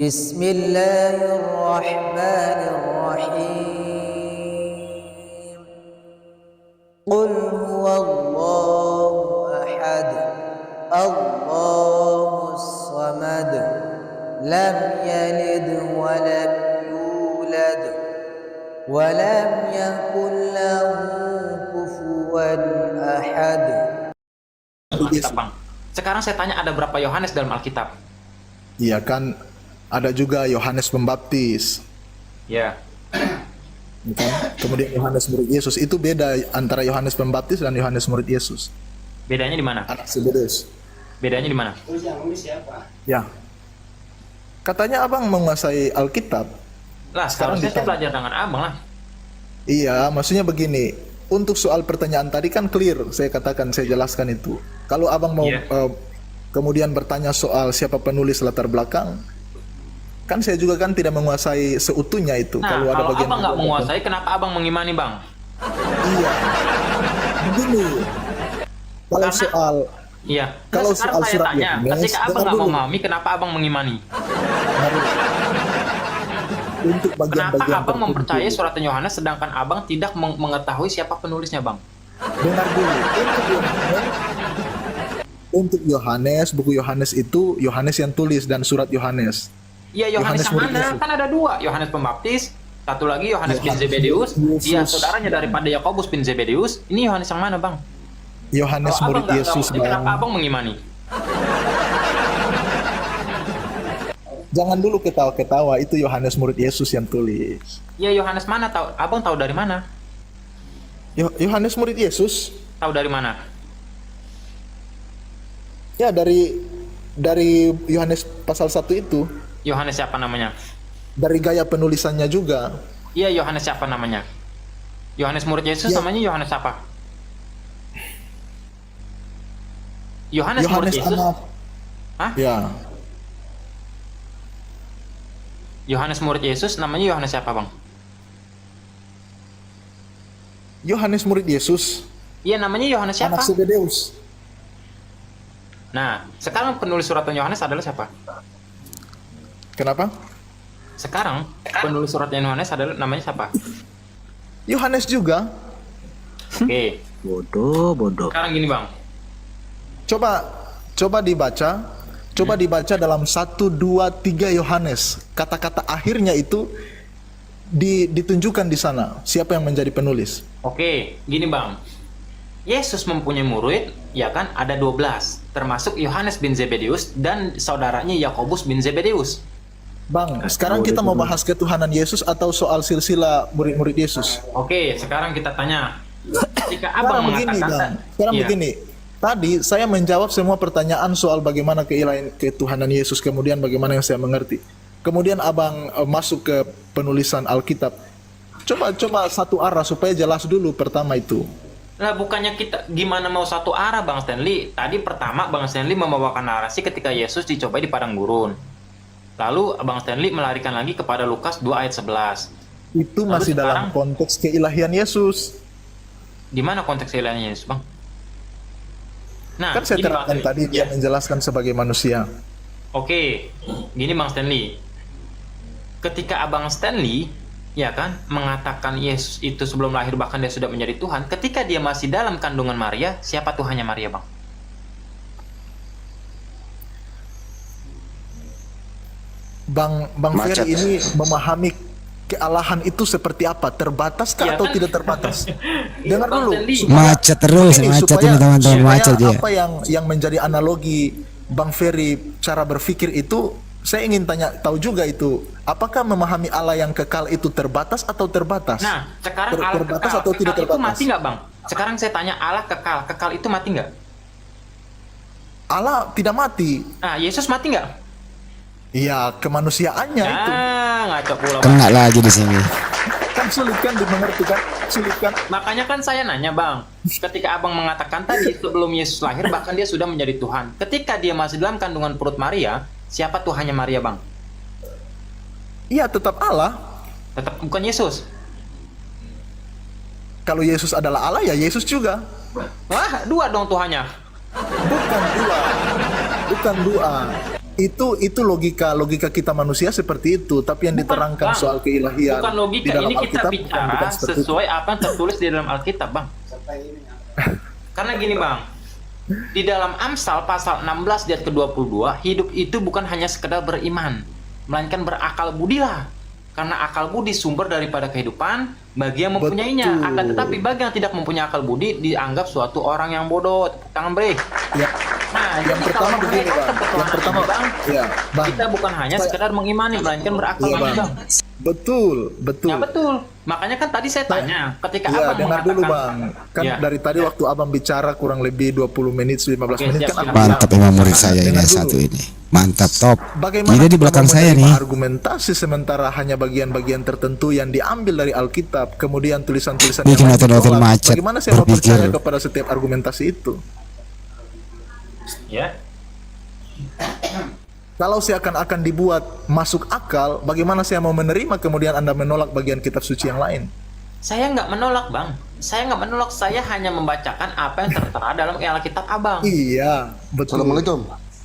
Bismillahirrahmanirrahim. Qul huwallahu ahad, Allahus samad, lam yalid wa lam yulad wa lam yakul lahu kufuwan ahad. Alkitab, Bang. Sekarang saya tanya, ada berapa Yohanes dalam Alkitab? Iya kan, ada juga Yohanes Pembaptis. Ya. Kan? Kemudian Yohanes murid Yesus. Itu beda antara Yohanes Pembaptis dan Yohanes murid Yesus. Bedanya di mana? Anak Zebedeus. Bedanya di mana? Ya. Katanya abang menguasai Alkitab. Lah, sekarang saya ditanya. belajar dengan abang lah. Iya, maksudnya begini. Untuk soal pertanyaan tadi kan clear. Saya katakan, saya jelaskan itu. Kalau abang mau Iya. kemudian bertanya soal siapa penulis latar belakang, kan saya juga kan tidak menguasai seutuhnya itu. Nah, kalau abang nggak menguasai, kenapa abang mengimani, Bang? Iya. Begini. Kalau Karena- soal Iya. Kalau Nah, sekarang soal saya surat tanya, Yohanes, ketika abang dengar nggak dulu. memahami, kenapa abang mengimani? untuk Kenapa bagian-bagian abang tertentu. mempercayai surat Yohanes sedangkan abang tidak mengetahui siapa penulisnya, Bang? Dengar dulu. Untuk Yohanes, buku Yohanes itu Yohanes yang tulis dan surat Yohanes. Iya, Yohanes yang murid mana? Yesus. Kan ada dua, Yohanes Pembaptis, satu lagi Yohanes bin Yohanes Zebedeus, Yesus. dia saudaranya daripada Yakobus bin Zebedeus. Ini Yohanes yang mana, Bang? Yohanes Kalau murid abang Yesus, kenapa Bang. abang mengimani? Jangan dulu ketawa-ketawa, itu Yohanes murid Yesus yang tulis. Ya, Yohanes mana? Tahu? Abang tahu dari mana? Yohanes murid Yesus, Tahu dari mana? ya dari Yohanes pasal 1 itu, Yohanes siapa namanya? dari gaya penulisannya juga. Iya, Yohanes siapa namanya? Yohanes murid Yesus Ya. namanya Yohanes apa? Yohanes murid Yohanes Yesus? anak. Hah? Ya. Yohanes murid Yesus namanya Yohanes siapa, Bang? Yohanes murid Yesus, Iya, namanya Yohanes siapa? anak Zebedeus. Nah, sekarang penulis surat Yohanes adalah siapa? Kenapa? Sekarang penulis surat Yohanes adalah namanya siapa? Yohanes juga. Oke. Bodoh. Sekarang gini, Bang. Coba dibaca dalam 1, 2, 3 Yohanes. Kata-kata akhirnya itu ditunjukkan di sana. Siapa yang menjadi penulis? Oke, gini, Bang. Yesus mempunyai murid, ya kan, ada 12, termasuk Yohanes bin Zebedeus dan saudaranya Yakobus bin Zebedeus. Bang, sekarang kita mau bahas ketuhanan Yesus atau soal silsilah murid-murid Yesus? Oke, sekarang kita tanya. Jika Sekarang abang begini, mengatakan Bang. Sekarang Iya. begini. Tadi saya menjawab semua pertanyaan soal bagaimana keilahian ketuhanan Yesus, kemudian bagaimana yang saya mengerti. Kemudian abang masuk ke penulisan Alkitab. Coba satu arah supaya jelas dulu pertama itu. Lah, bukannya kita gimana mau satu arah, Bang Stanley? Tadi pertama Bang Stanley membawakan narasi ketika Yesus dicobai di padang gurun. Lalu Bang Stanley melarikan lagi kepada Lukas 2 ayat 11. Itu Lalu masih sekarang- dalam konteks keilahian Yesus. Di mana konteks ilahiannya Yesus, Bang? Nah, Kan saya gini, Bang terangkan Stanley. tadi dia Ya. menjelaskan sebagai manusia. Oke, gini Bang Stanley. Ketika Abang Stanley, ya kan, mengatakan Yesus itu sebelum lahir bahkan dia sudah menjadi Tuhan, ketika dia masih dalam kandungan Maria, siapa Tuhannya Maria, Bang? Bang Macet. Ferry ini memahami kealahan itu seperti apa? Terbatas kah Iya atau kan? tidak terbatas? Iya, Dengar Bang dulu. Stanley. Macet terus, macet ini teman-teman, macet dia. Apa yang menjadi analogi Bang Ferry cara berpikir itu, saya ingin tahu juga itu. Apakah memahami Allah yang kekal itu terbatas atau terbatas? Nah, sekarang Allah Terbatas kekal. atau tidak Kekal itu terbatas? mati nggak, Bang? Sekarang saya tanya, Allah kekal. Kekal itu mati nggak? Allah tidak mati. Nah, Yesus mati nggak? Iya, kemanusiaannya itu. Ngaco pula, Bang. Kena lagi di sini. Kan sulit kan dimengerti kan? Sulit kan? Makanya kan saya nanya, Bang. Ketika Abang mengatakan tadi sebelum Yesus lahir bahkan dia sudah menjadi Tuhan. Ketika dia masih dalam kandungan perut Maria, siapa Tuhannya Maria, Bang? Iya, tetap Allah. Tetap bukan Yesus. Kalau Yesus adalah Allah, ya Yesus juga. Wah, dua dong Tuhannya. Bukan dua. Bukan dua. itu logika kita manusia seperti itu, tapi yang diterangkan Bang. soal keilahian Bukan di logika, dalam ini kita Alkitab bicara bukan seperti itu. sesuai apa yang tertulis di dalam Alkitab, Bang. Karena gini, Bang. Di dalam Amsal pasal 16 ayat ke-22, hidup itu bukan hanya sekedar beriman, melainkan berakal budi lah. Karena akal budi sumber daripada kehidupan bagi yang mempunyainya. Betul. Akan tetapi bagi yang tidak mempunyai akal budi dianggap suatu orang yang bodoh. Tepuk tangan, Bre. Ya, Nah, yang jadi pertama kalau begini, mengenai Bang. konsep Yang pertama, Bang, ya, Bang. kita bukan hanya Saya- sekedar mengimani, melainkan berakal Iya, budi, Bang. Betul. Ya betul. Makanya kan tadi saya tanya, ketika Iya, Abang dengar mengatakan, dulu, Bang. Kan Ya. dari tadi waktu Abang bicara kurang lebih 20 menit, 15 Oke, menit siap, kan siap. Abang Mantap emang murid saya ini Dengar dulu. satu ini. Mantap top. Bagaimana Ini di kita belakang mau saya menerima nih. argumentasi sementara hanya bagian-bagian tertentu yang diambil dari Alkitab, kemudian tulisan-tulisan Bikin lain novel-novel ditolak. macet, Bagaimana saya mau berpikir. percaya kepada setiap argumentasi itu? ya, Kalau seakan-akan dibuat masuk akal, bagaimana saya mau menerima kemudian Anda menolak bagian kitab suci yang lain? saya nggak menolak, Bang. Saya nggak menolak, saya hanya membacakan apa yang tertera dalam Alkitab Abang. Iya, betul. Assalamualaikum.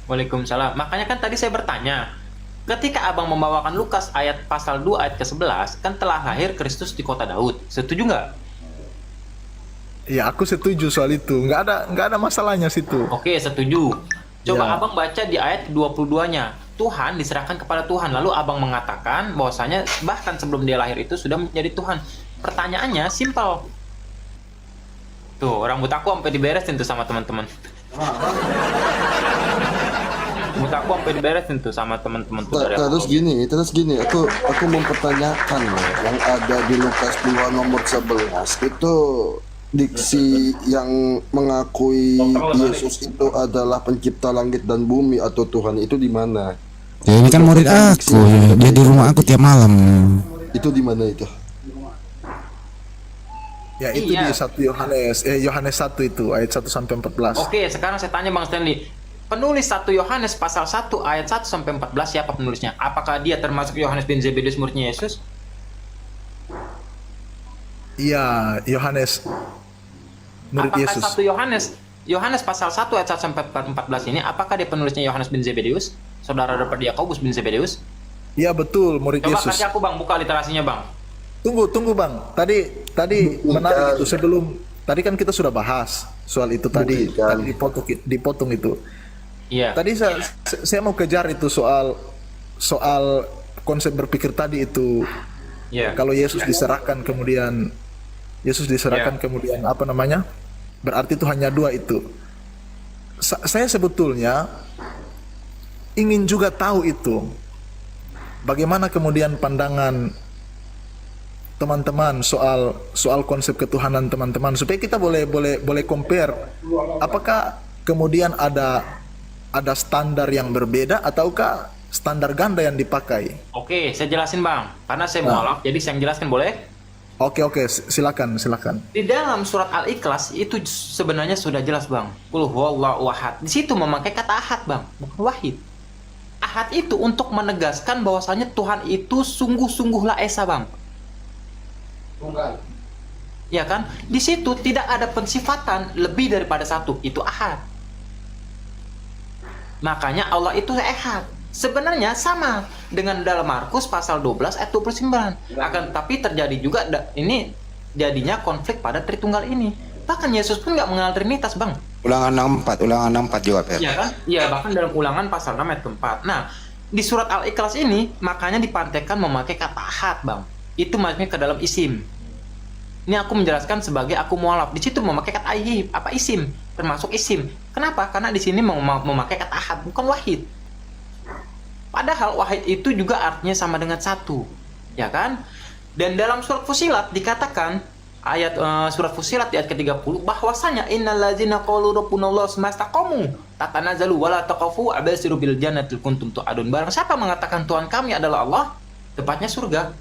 Waalaikumsalam. Makanya kan tadi saya bertanya, ketika Abang membawakan Lukas ayat pasal 2 ayat ke-11, kan telah lahir Kristus di kota Daud. Setuju nggak? Ya, aku setuju soal itu. Nggak ada masalahnya situ. Oke, setuju. Coba Ya. Abang baca di ayat 22-nya. Tuhan diserahkan kepada Tuhan. Lalu Abang mengatakan bahwasanya bahkan sebelum dia lahir itu sudah menjadi Tuhan. Pertanyaannya simpel. Tuh, rambut aku sampai diberesin tuh sama teman-teman. Rambut aku sampai diberesin tuh sama teman-teman tuh dari Terus gini, aku mempertanyakan loh, yang ada di Lukas 2 nomor 11 itu diksi yang mengakui Yesus itu adalah pencipta langit dan bumi atau Tuhan itu di mana? Ya, ini kan murid aku. Dia di rumah aku tiap malam. Itu di mana itu? Ya, itu Iya. di 1 Yohanes 1 itu ayat 1 sampai 14. Oke, sekarang saya tanya Bang Stanley. Penulis 1 Yohanes pasal 1 ayat 1 sampai 14 siapa penulisnya? Apakah dia termasuk Yohanes bin Zebedeus muridnya Yesus? Iya, Yohanes murid Apakah Yesus. 1 Yohanes pasal 1 ayat 1 sampai 14 ini apakah dia penulisnya Yohanes bin Zebedeus? Saudara daripada Yakobus bin Zebedeus? Iya, betul, murid Coba Yesus. kasih aku Bang buka literasinya Bang. Tunggu Bang. Tadi menarik itu sebelum tadi kan kita sudah bahas soal itu tadi. Bukan. Tadi dipotong itu. Iya. Tadi saya mau kejar itu soal konsep berpikir tadi itu. Iya. Kalau Yesus diserahkan kemudian kemudian apa namanya? Berarti itu hanya dua itu. Saya sebetulnya ingin juga tahu itu. Bagaimana kemudian pandangan teman-teman soal konsep ketuhanan teman-teman supaya kita boleh compare apakah kemudian ada standar yang berbeda ataukah standar ganda yang dipakai. Oke, saya jelasin Bang. Karena saya mualaf, jadi saya jelaskan boleh? Oke, silakan. Di dalam surat Al-Ikhlas itu sebenarnya sudah jelas Bang. Qul huwallahu ahad. Di situ memakai kata ahad Bang, bukan wahid. Ahad itu untuk menegaskan bahwasanya Tuhan itu sungguh-sungguhlah esa Bang. Ya kan? Di situ tidak ada pensifatan lebih daripada satu, itu ahad. Makanya Allah itu ehad. Sebenarnya sama dengan dalam Markus pasal 12 ayat 29. Akan tapi terjadi juga ini jadinya konflik pada Tritunggal ini. Bahkan Yesus pun nggak mengenal Trinitas, Bang. Ulangan 64 juga, Per. Iya kan? Iya, bahkan dalam Ulangan pasal 6 ayat keempat. Nah, di surat Al-Ikhlas ini makanya dipantaikan memakai kata ahad, Bang. Itu maksudnya ke dalam isim. Ini aku menjelaskan sebagai aku mualaf. Di situ memakai kata ayyib, apa isim, termasuk isim. Kenapa? Karena di sini memakai kata ahad, bukan wahid. Padahal wahid itu juga artinya sama dengan satu, ya kan? Dan dalam surat Fusilat dikatakan surat Fusilat di ayat ke-30 bahwasanya innallazina qalu rabbunallahu tsumastaqamu tatanazzalu wala taqafu abasiru bil jannatil kuntum tu'adun. Barang siapa mengatakan Tuhan kami adalah Allah, tepatnya surga.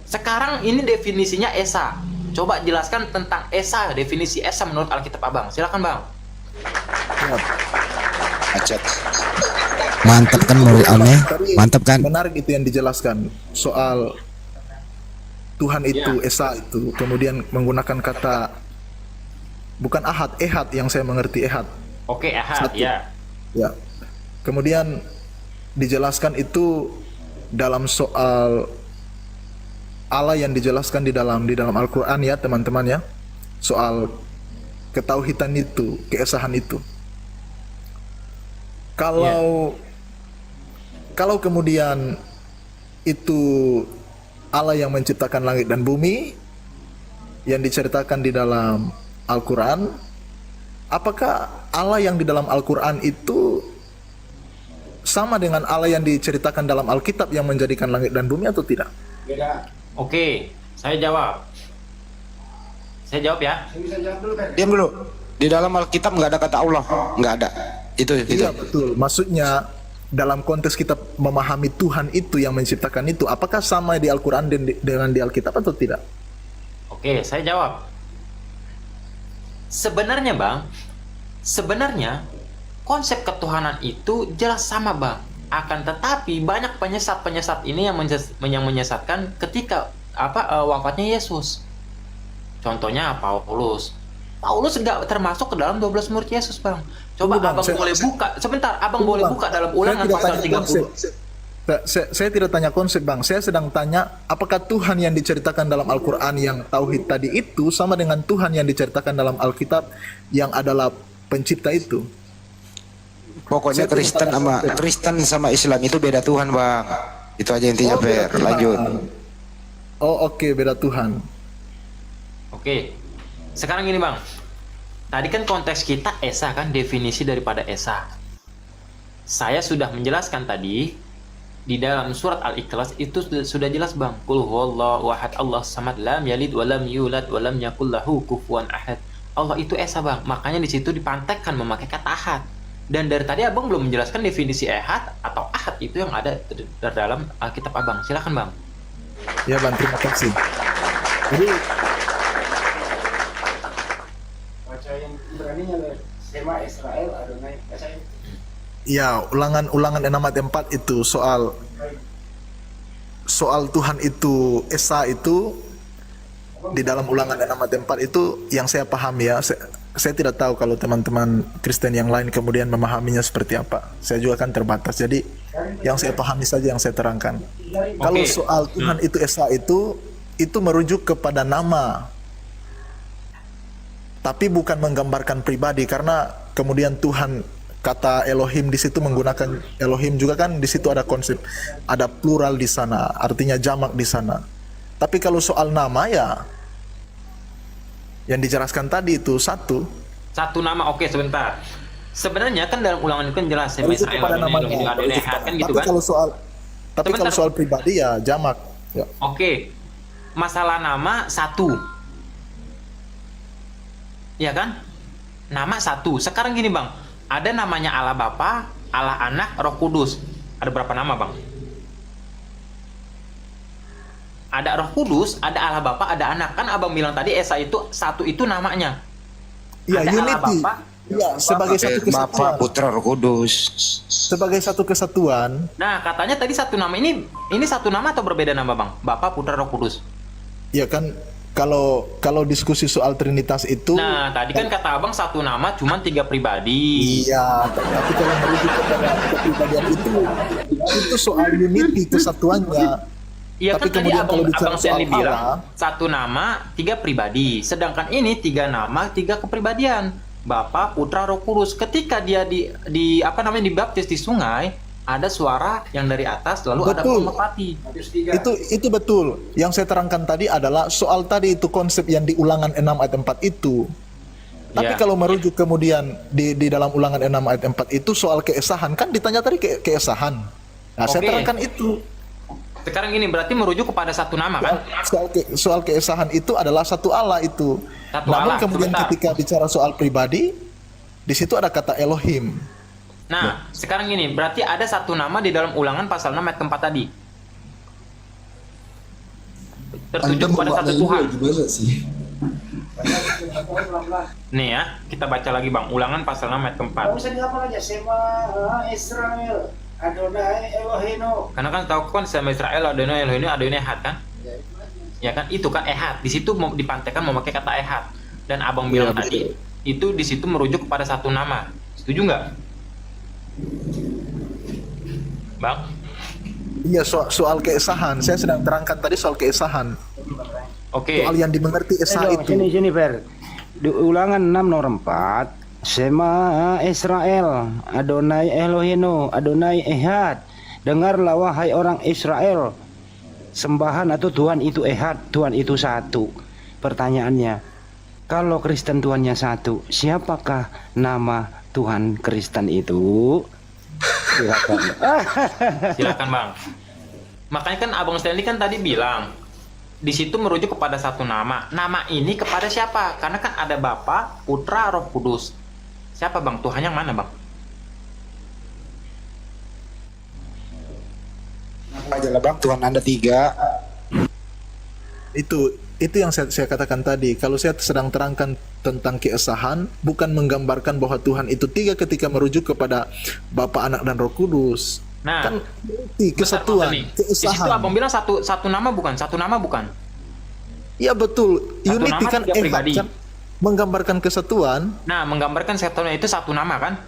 Sekarang ini definisinya Esa. Coba jelaskan tentang Esa, definisi Esa menurut Alkitab Abang. Silakan Bang. Macet. Mantap kan murid aneh? Mantap kan? Menarik itu yang dijelaskan soal Tuhan itu Esa itu, kemudian menggunakan kata bukan ahad, ehad yang saya mengerti ehad. Oke, ahad Satu. ya. Ya. Kemudian dijelaskan itu dalam soal Allah yang dijelaskan di dalam Al-Qur'an ya, teman-teman ya. Soal ketauhidan itu, keesahan itu. Kalau kemudian itu Allah yang menciptakan langit dan bumi yang diceritakan di dalam Al-Quran, apakah Allah yang di dalam Al-Quran itu sama dengan Allah yang diceritakan dalam Alkitab yang menjadikan langit dan bumi atau tidak? Oke, saya jawab. Saya jawab ya. Diam dulu. Di dalam Alkitab nggak ada kata Allah, nggak ada. Itu. Iya betul. Maksudnya dalam konteks kita memahami Tuhan itu yang menciptakan itu, apakah sama di Al-Quran dengan di Alkitab atau tidak? Oke, saya jawab. Sebenarnya Bang, konsep ketuhanan itu jelas sama Bang. Akan tetapi banyak penyesat ini yang menyesatkan ketika wafatnya Yesus. Contohnya Paulus nggak termasuk ke dalam 12 murid Yesus Bang. Coba Bang, Abang boleh buka sebentar, Abang boleh Bang, buka dalam Ulangan pasal 30. Saya tidak tanya konsep Bang, saya sedang tanya apakah Tuhan yang diceritakan dalam Al-Quran yang tauhid tadi itu sama dengan Tuhan yang diceritakan dalam Alkitab yang adalah pencipta itu? Pokoknya Kristen sama Islam itu beda Tuhan, Bang. Itu aja intinya, Fer. Lanjut. Oh, oke, beda Tuhan. Oke. Sekarang gini, Bang. Tadi kan konteks kita Esa kan, definisi daripada Esa. Saya sudah menjelaskan tadi di dalam surat Al-Ikhlas itu sudah jelas, Bang. Qul huwallahu ahad, Allahus samad, lam yalid wa lam yulad wa lam yakul lahu kufuwan ahad. Allah itu Esa, Bang. Makanya di situ dipantekkan memakai kata ahad. Dan dari tadi Abang belum menjelaskan definisi ahad atau ahad itu yang ada dalam Alkitab Abang. Silakan, Bang. Ya, Bang, terima kasih. Jadi baca yang beraninya Sema Israel Adonai bacain. ya, ulangan 6 ayat 4 itu soal Tuhan itu Esa itu di dalam ulangan 6 ayat 4 itu yang saya pahami ya. Saya tidak tahu kalau teman-teman Kristen yang lain kemudian memahaminya seperti apa. Saya juga kan terbatas. Jadi yang saya pahami saja yang saya terangkan. Kalau soal Tuhan itu Esa itu merujuk kepada nama. Tapi bukan menggambarkan pribadi, karena kemudian Tuhan kata Elohim di situ menggunakan Elohim juga kan, di situ ada konsep, ada plural di sana, artinya jamak di sana. Tapi kalau soal nama ya yang dijelaskan tadi itu satu nama. Oke, sebentar. Sebenarnya kan dalam ulangan itu kan jelas Sema merujuk Israel kepada namanya. Adonai kan gitu kan. Tapi kalau soal pribadi ya jamak. Ya. Oke. Masalah nama satu. Ya kan? Nama satu. Sekarang gini, Bang. Ada namanya Allah Bapa, Allah Anak, Roh Kudus. Ada berapa nama, Bang? Ada Roh Kudus, ada Allah Bapa, ada Anak. Kan Abang bilang tadi Esa itu satu itu namanya. Ya, ada unity. Allah Bapa, Ya, sebagai satu kesatuan. Bapa, Putra, Roh Kudus. Sebagai satu kesatuan. Nah, katanya tadi satu nama ini satu nama atau berbeda nama, Bang? Bapa, Putra, Roh Kudus. Ya kan, kalau diskusi soal Trinitas itu. Nah, tadi kan kata Abang satu nama cuman 3 pribadi. Iya, tapi kalau merujuk kepada kepribadian itu soal unity, kesatuannya. Iya kan, Tapi tadi kemudian kalau Abang bicara soal Stanley bilang Allah, satu nama 3 pribadi, sedangkan ini 3 nama 3 kepribadian, Bapa, Putra, Roh Kudus. Ketika dia dibaptis di sungai, ada suara yang dari atas, lalu ada Betul. pemerpati. itu betul. Yang saya terangkan tadi adalah soal tadi itu konsep yang di ulangan 6 ayat 4 itu. Tapi Ya. kalau merujuk kemudian di dalam ulangan 6 ayat 4 itu soal keesahan, kan ditanya tadi keesahan. Nah, saya Oke. terangkan itu. Sekarang ini berarti merujuk kepada satu nama kan? Soal keesahan itu adalah satu Allah itu. Satu Namun Allah, kemudian sebentar. ketika bicara soal pribadi, di situ ada kata Elohim. Nah, sekarang ini berarti ada satu nama di dalam ulangan pasal 6 ayat 4 tadi. Tertuju kepada satu Tuhan. Gimana sih? Nih ya, kita baca lagi, Bang. Ulangan pasal 6 ayat 4. Nggak usah dihafal aja Sema Israel Adonai Elohino. Karena kan tahu kan sama Israel Adonai Elohim Adonai Ehad kan? Ya kan, itu kan Ehad. Di situ mau dipantekan memakai kata Ehad. Dan Abang bilang tadi, itu di situ merujuk kepada satu nama. Setuju nggak? Bang. Iya, soal keesahan. Saya sedang terangkan tadi soal keesahan. Oke. Soal yang dimengerti esa itu. Sini Fer. Di Ulangan 6 nomor 4, Shema Israel, Adonai Elohenu, Adonai Ehad. Dengarlah wahai orang Israel, sembahan atau Tuhan itu Ehad, Tuhan itu satu. Pertanyaannya, kalau Kristen Tuhannya satu, siapakah nama Tuhan Kristen itu? Silakan. Silakan Bang. Makanya kan Abang Stanley kan tadi bilang di situ merujuk kepada satu nama. Nama ini kepada siapa? Karena kan ada Bapa, Putra, Roh Kudus. Siapa Bang? Tuhan yang mana Bang? Aja lah bang, Tuhan Anda 3. Itu yang saya katakan tadi. Kalau saya sedang terangkan tentang keesahan, bukan menggambarkan bahwa Tuhan itu 3 ketika merujuk kepada Bapa, Anak, dan Roh Kudus. Nah, Kan kesatuan, di situ keesahan. Abang bilang satu nama bukan? Satu nama bukan? Iya betul. Satu Unity nama, kan 3 pribadi. kan menggambarkan kesatuan. Nah, menggambarkan satunya itu satu nama kan?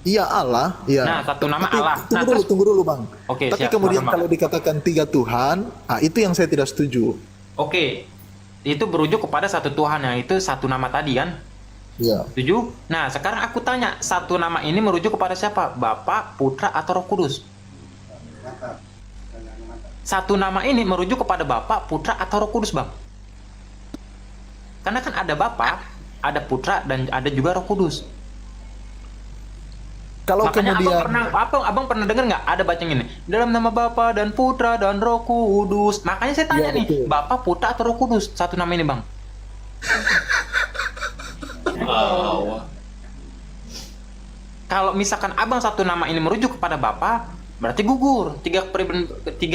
Iya Allah, iya. Nah, satu nama Tapi Allah. Nah, Tunggu dulu Bang. Oke, Tapi siap, kemudian Bang. kalau dikatakan 3 Tuhan, itu yang saya tidak setuju. Oke. Itu berujuk kepada satu Tuhan yang itu satu nama tadi kan? Iya. Setuju? Nah, sekarang aku tanya, satu nama ini merujuk kepada siapa? Bapa, Putra, atau Roh Kudus? Satu nama ini merujuk kepada Bapa, Putra, atau Roh Kudus, Bang? Karena kan ada Bapa, ada Putra, dan ada juga Roh Kudus. Kalau Makanya kemudian abang pernah dengar nggak ada baca ini dalam nama Bapa dan Putra dan Roh Kudus. Makanya saya tanya Iya, nih, betul. Bapa, Putra, atau Roh Kudus? Satu nama ini, Bang. Kalau misalkan abang satu nama ini merujuk kepada Bapa, berarti gugur tiga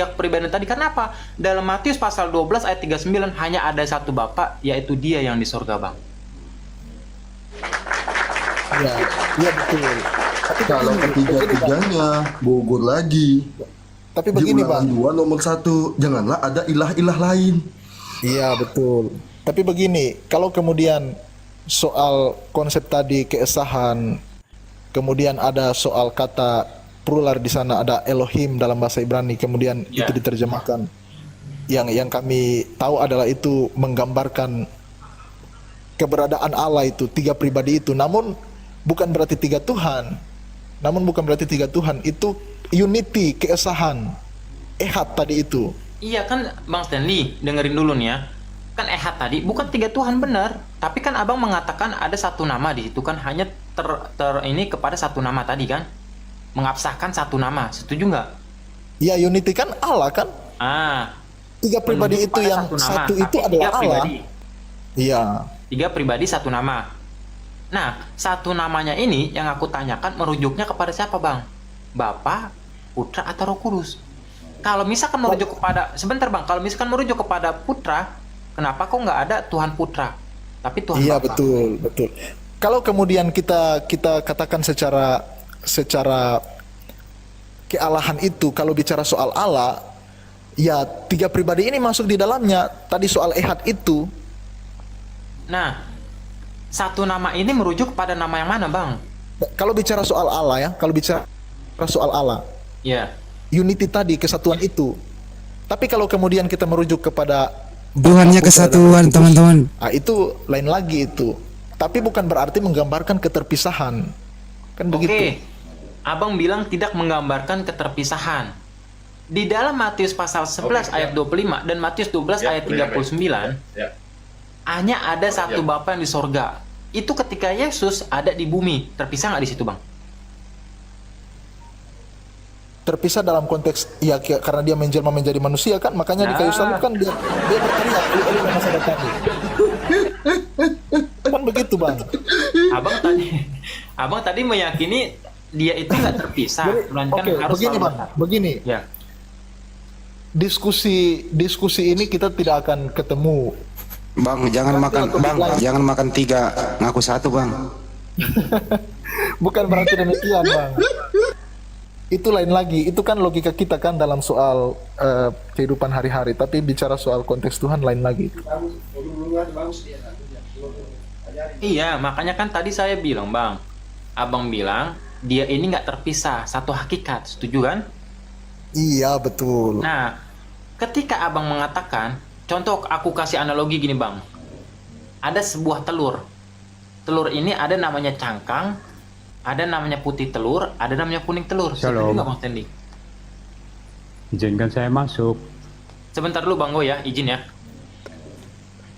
kepribadian tadi. Karena apa? Dalam Matius pasal 12 ayat 39 hanya ada satu Bapa, yaitu Dia yang di surga, Bang. ya, iya betul. Tapi Kalau ketiga-tiganya gugur lagi. Tapi Di begini Ulangan Bang. 2 nomor 1, janganlah ada ilah-ilah lain. Iya betul. Tapi begini, kalau kemudian soal konsep tadi keesahan, kemudian ada soal kata plural di sana, ada Elohim dalam bahasa Ibrani, kemudian Ya. itu diterjemahkan. Yang kami tahu adalah itu menggambarkan keberadaan Allah itu 3 pribadi itu. Namun bukan berarti 3 Tuhan. Itu unity, keesahan. Ehad tadi itu. Iya kan Bang Stanley, dengerin dulu nih ya. Kan Ehad tadi bukan 3 Tuhan benar, tapi kan abang mengatakan ada satu nama di situ kan, hanya ini kepada satu nama tadi kan, mengabsahkan satu nama. Setuju nggak? Ya unity kan Allah kan. 3 pribadi Menunjuk itu pada yang satu nama, satu itu tapi adalah 3 Allah. pribadi. Iya. 3 pribadi satu nama. Nah, satu namanya ini yang aku tanyakan merujuknya kepada siapa, Bang? Bapa, Putra, atau Roh Kudus? Kalau misalkan merujuk kepada, sebentar Bang, kalau misalkan merujuk kepada Putra, kenapa kok nggak ada Tuhan Putra, tapi Tuhan Iya Bapa? betul. Kalau kemudian kita katakan secara kealahan itu, kalau bicara soal Allah, ya 3 pribadi ini masuk di dalamnya. Tadi soal Ehad itu. Nah, satu nama ini merujuk kepada nama yang mana, Bang? Kalau bicara soal Allah ya, Ya. unity tadi, kesatuan itu. Tapi kalau kemudian kita merujuk kepada Tuhannya Bapa, Putra, dan kesatuan, Roh Kudus, teman-teman. itu lain lagi itu. Tapi bukan berarti menggambarkan keterpisahan. Kan begitu. Oke. Abang bilang tidak menggambarkan keterpisahan. Di dalam Matius pasal 11 ayat 25 dan Matius 12 ayat 39, hanya ada satu Bapa yang di sorga. Itu ketika Yesus ada di bumi. Terpisah nggak di situ, Bang? Terpisah dalam konteks ya karena dia menjelma menjadi manusia kan, makanya di kayu salib kan dia berteriak Eli lama sabachthani. Kan begitu Bang. Abang tadi meyakini dia itu nggak terpisah, melainkan Oke, harus begini selalu Bang, tetap. begini. Ya. Diskusi ini kita tidak akan ketemu. Bang, jangan makan 3, ngaku 1 bang. Bukan berarti demikian Bang. Itu lain lagi, itu kan logika kita kan dalam soal kehidupan hari-hari, tapi bicara soal konteks Tuhan lain lagi. Iya, makanya kan tadi saya bilang, Bang. Abang bilang dia ini nggak terpisah, satu hakikat, setuju kan? Iya, betul. Nah, ketika abang mengatakan, contoh aku kasih analogi gini bang, ada sebuah telur. Telur ini ada namanya cangkang, ada namanya putih telur, ada namanya kuning telur. Setuju Shalom. nggak bang Stanley? Izinkan saya masuk. Sebentar dulu bang Go ya, izin ya.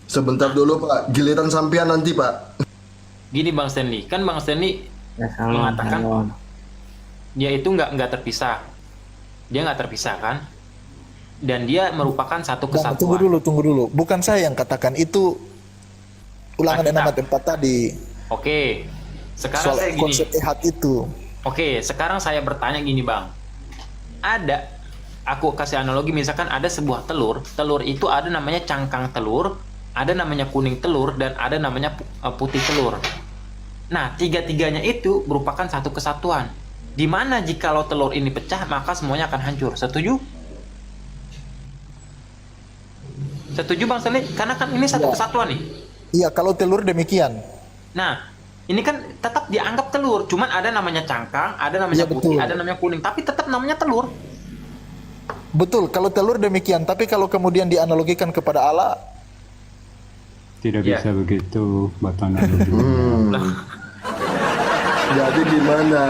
Sebentar dulu Pak, giliran sampean nanti Pak. Gini bang Stanley, kan bang Stanley mengatakan dia itu nggak terpisah. Dia nggak terpisah kan? Dan dia merupakan satu Bang, kesatuan. tunggu dulu. Bukan saya yang katakan itu, ulangan Alkitab. 6 tadi Oke, sekarang soal saya gini. konsep ehad itu. Oke, sekarang saya bertanya gini bang. Aku kasih analogi, misalkan ada sebuah telur. Telur itu ada namanya cangkang telur, ada namanya kuning telur, dan ada namanya putih telur. Nah, tiga-tiganya itu merupakan satu kesatuan. Dimana jikalau telur ini pecah, maka semuanya akan hancur. Setuju? Setuju bang Stanley? Karena kan ini satu Ya. kesatuan nih. Iya, kalau telur demikian. Nah, ini kan tetap dianggap telur, cuman ada namanya cangkang, ada namanya Iya, putih, betul. ada namanya kuning, tapi tetap namanya telur. Betul, kalau telur demikian. Tapi kalau kemudian dianalogikan kepada Allah, Tidak Ya. bisa begitu, Batang Nabi. Jadi gimana?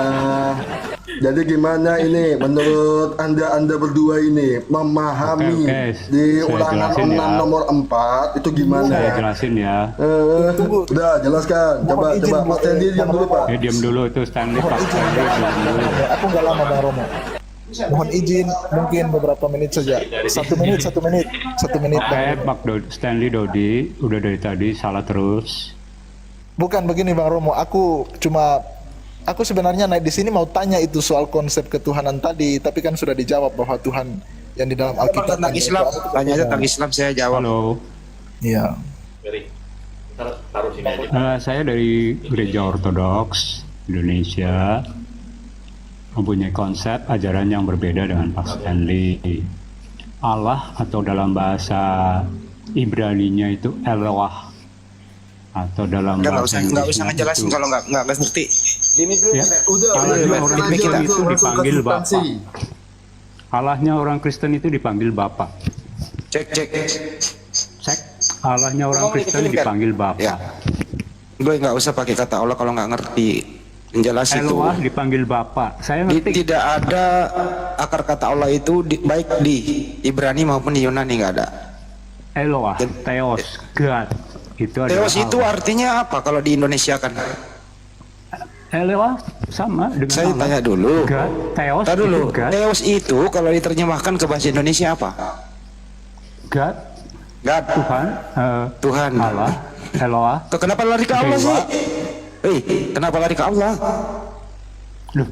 Jadi gimana ini menurut Anda berdua ini memahami Oke, di saya ulangan jelasin 6 ya. nomor 4 itu gimana? Saya jelasin ya. Tunggu. Udah jelaskan. Coba Mohon izin, coba Bu. Mas Tendi diam dulu Pak. Diam dulu tuh Stanley, mohon Pak izin. Stanley, diam dulu. Aku nggak lama Bang Romo. Mohon izin, mungkin beberapa menit saja. 1 menit. 1 menit Bang. Pak Stanley Dodi, udah dari tadi salah terus. Bukan begini Bang Romo, aku sebenarnya naik di sini mau tanya itu soal konsep ketuhanan tadi, tapi kan sudah dijawab bahwa Tuhan yang di dalam Alkitab. Tentang Islam, tanya aja tentang Islam saya jawab. Halo, Iya. saya dari Gereja Ortodoks Indonesia, mempunyai konsep ajaran yang berbeda dengan Pak Stanley. Allah atau dalam bahasa Ibrani-nya itu Eloah, atau dalam Nggak bahasa usah Inggrisnya ngejelasin itu- kalau nggak ngerti. Ya, Udah, Allahnya udah, orang lanjut, Kristen langsung, itu langsung ke dipanggil Bapak. substansi. Allahnya orang Kristen itu dipanggil Bapak. Cek. Cek, Allahnya orang Ngomong Kristen dikit, Fer. dipanggil Bapak. Ya. Gue nggak usah pakai kata Allah kalau nggak ngerti. Jelas itu. Eloah dipanggil Bapak. Saya ngerti. Tidak ada akar kata Allah itu baik di Ibrani maupun di Yunani nggak ada. Eloah, Theos, God. Itu adalah Theos itu Allah. artinya apa kalau di Indonesia kan? Eloah sama dengan Saya Allah. tanya dulu. God, Theos Tar dulu. itu God. Theos itu kalau diterjemahkan ke bahasa Indonesia apa? God, God. Tuhan, Tuhan. Allah, Eloah. Tuh, kenapa lari ke Allah sih? Kenapa lari ke Allah? Loh,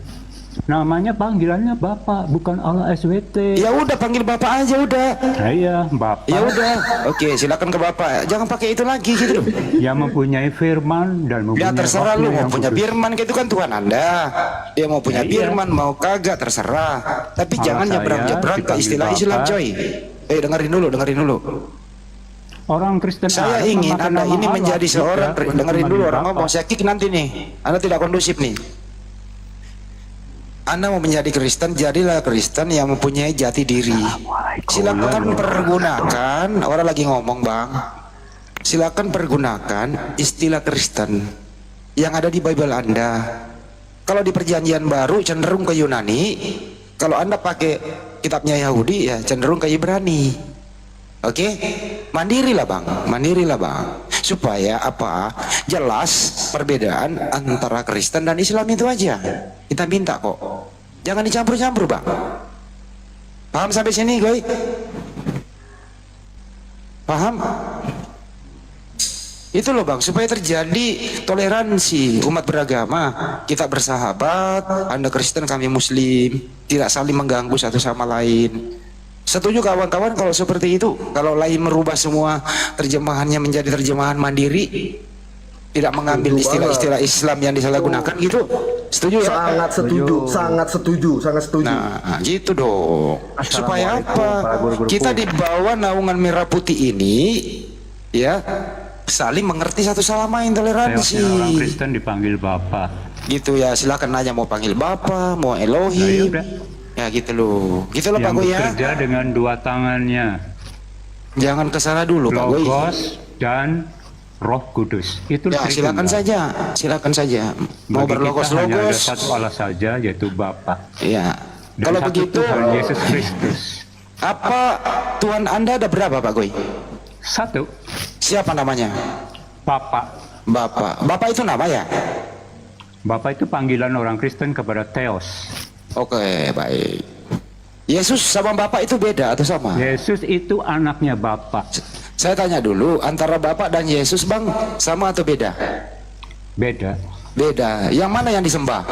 namanya panggilannya Bapak, bukan Allah SWT. Ya udah panggil Bapak aja udah. Iya, Bapak Ya udah. Oke, silakan ke Bapak. Jangan pakai itu lagi gitu. yang mempunyai firman dan Ya mempunyai terserah rohnya lu mau yang punya kudus. firman itu kan Tuhan Anda. Dia mau punya Ya, iya. firman mau kagak terserah. Tapi Allah jangan saya nyebrang-nyebrang ke dipanggil istilah Islam Bapak. coy. Dengerin dulu. Orang Kristen Saya Arab ingin memakai Anda nama ini Allah. menjadi seorang Tidak, bukan dengerin dulu dipanggil orang Bapak. ngomong saya kick nanti nih. Anda tidak kondusif nih. Anda mau menjadi Kristen, jadilah Kristen yang mempunyai jati diri. Silakan pergunakan, orang lagi ngomong bang. Silakan pergunakan istilah Kristen yang ada di Bible Anda. Kalau di Perjanjian Baru cenderung ke Yunani, kalau Anda pakai kitabnya Yahudi ya cenderung ke Ibrani. Oke, mandirilah bang, supaya apa? Jelas perbedaan antara Kristen dan Islam itu aja. Kita minta kok, jangan dicampur-campur bang. Paham sampai sini, Goy? Paham? Itu loh bang, supaya terjadi toleransi umat beragama, kita bersahabat, Anda Kristen kami Muslim, tidak saling mengganggu satu sama lain. Setuju kawan-kawan kalau seperti itu? Kalau lain merubah semua terjemahannya menjadi terjemahan mandiri, tidak mengambil istilah-istilah Islam yang disalahgunakan gitu, setuju ya? Sangat setuju. Nah, gitu dong. Supaya apa? Kita di bawah naungan merah putih ini, ya, saling mengerti satu sama lain, Theosnya orang toleransi. Kristen dipanggil Bapak. Gitu ya, silakan aja mau panggil Bapak, mau Nah, Elohim. yaudah. Ya gitu loh. Gitu loh Pak Yang Goy ya. bekerja dengan dua tangannya. Jangan kesana dulu Pak Goy. Logos dan Roh Kudus. Itu Ya silakan saja. Silakan saja. Mau Bagi kita hanya ada berlogos-logos. satu Allah saja, yaitu Bapa. Iya. Dan Kalau satu begitu, Tuhan Yesus Kristus. apa Tuhan Anda ada berapa Pak Goy? Satu, Siapa namanya? Bapa. Bapak. Bapak itu nama ya? Bapa itu panggilan orang Kristen kepada Theos. Oke, baik. Yesus sama Bapak itu beda atau sama? Yesus itu anaknya Bapa. Saya tanya dulu, antara Bapak dan Yesus Bang, sama atau beda? Beda. Beda. Yang mana yang disembah?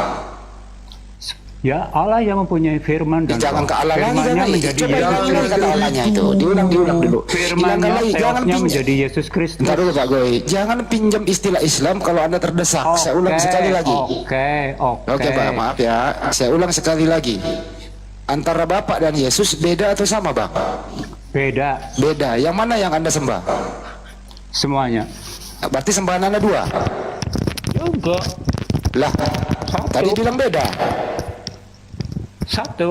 Ya, Allah yang mempunyai firman dan Jangan roh. ke Allah lagi, Firman-Nya jangan menjadi coba Yesus ulang Kristus. kata Allahnya itu. Diulang dulu. Firman-Nya, Hilangkan lagi, jangan Theos-nya pinjam. menjadi Yesus Kristus. Bentar dulu Pak Goy, jangan pinjam istilah Islam kalau Anda terdesak. Saya ulang sekali lagi. Oke Pak, maaf ya. Saya ulang sekali lagi. Antara Bapak dan Yesus beda atau sama Bang? Beda Beda. Yang mana yang Anda sembah? semuanya. Berarti sembahan Anda dua? Juga Lah, tadi bilang beda. satu.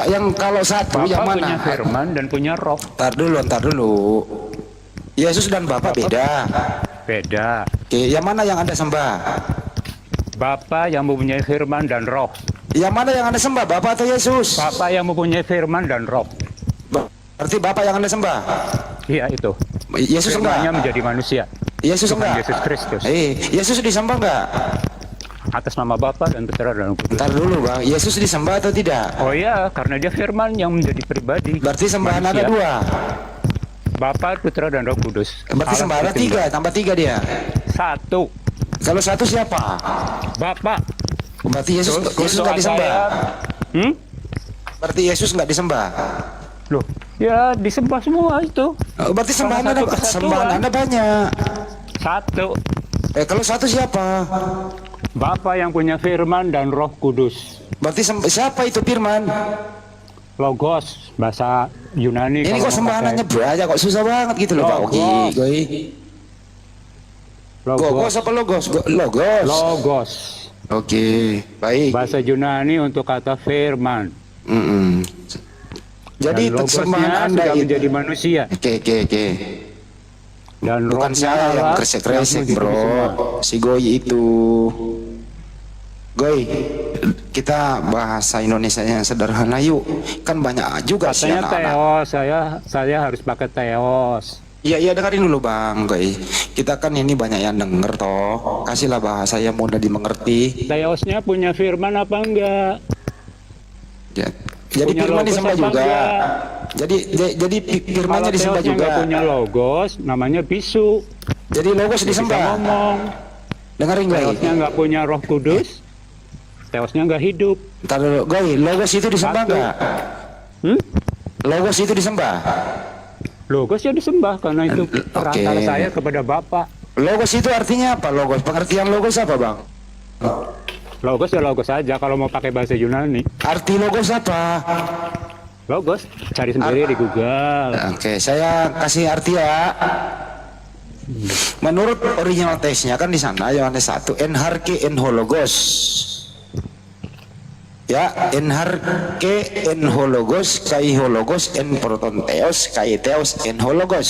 Yang kalau satu Bapa yang punya mana? firman dan punya roh. Ntar dulu. Yesus dan Bapak beda. Beda. Oke, yang mana yang Anda sembah? Bapa yang mempunyai firman dan roh. Yang mana yang Anda sembah, Bapak atau Yesus? Bapa yang mempunyai firman dan roh. Berarti Bapak yang Anda sembah? Iya itu. Yesus Firman-Nya enggak? menjadi manusia. Yesus Tuhan enggak? Yesus Kristus. Yesus disembah enggak? Atas nama Bapa dan Putra dan Roh Kudus. Ntar dulu Bang, Yesus disembah atau tidak? Oh iya, karena dia firman yang menjadi pribadi. Berarti sembahan Anda Manusia. dua. Bapa, Putra dan Roh Kudus. Berarti Allah sembahan Anda Tritunggal. tiga, tambah tiga dia. Satu. Kalau satu siapa? Bapa. Berarti Yesus Terus enggak doa disembah. saya, Berarti Yesus enggak disembah. Loh, ya disembah semua itu. Berarti sembahan Salah Anda, satu kesatuan. sembahan Anda banyak. Satu. Kalau satu siapa? Bapa yang punya firman dan Roh Kudus. Berarti siapa itu firman? Logos, bahasa Yunani. Ini kalau kok mau sembahannya pakai. banyak kok susah banget gitu loh Pak Oki. Goy. Logos. Gogos apa logos? Logos. Logos. Oke, baik. Bahasa Yunani untuk kata firman. Mm-mm. Jadi Dan logosnya sembahan Anda sudah itu. menjadi manusia. Oke. Dan Bukan rohnya saya yang Allah kresek-kresek yang menjadi semua. bro. Si Goy itu. Goy, kita bahasa Indonesia yang sederhana yuk. Kan banyak juga sih Katanya anak-anak. Theos, saya harus pakai Theos. Iya dengerin dulu Bang Goy. Kita kan ini banyak yang denger toh. Kasihlah bahasa yang mudah dimengerti. Theosnya punya firman apa enggak? Ya. Jadi Punya firman logos disembah apa juga. enggak? Jadi firmannya Kalau disembah Theosnya juga. nggak punya logos, namanya bisu. Jadi logos Bisa disembah. ngomong. Dengerin Goy. Theosnya nggak punya Roh Kudus, Theosnya nggak hidup. Ntar dulu, Goy, logos itu disembah Satu. nggak? Hmm? Logos itu disembah. Logos ya disembah karena itu Oke. perantara saya kepada Bapa. Logos itu artinya apa? Logos. Pengertian logos apa, Bang? Logos ya logos saja kalau mau pakai bahasa Yunani. Arti logos apa? Logos cari sendiri di Google. Oke, saya kasih arti ya. Menurut original teksnya kan di sana Yohanes 1 enharke en hologos. Ya, enharke en hologos kai hologos en proton theos kai theos en hologos.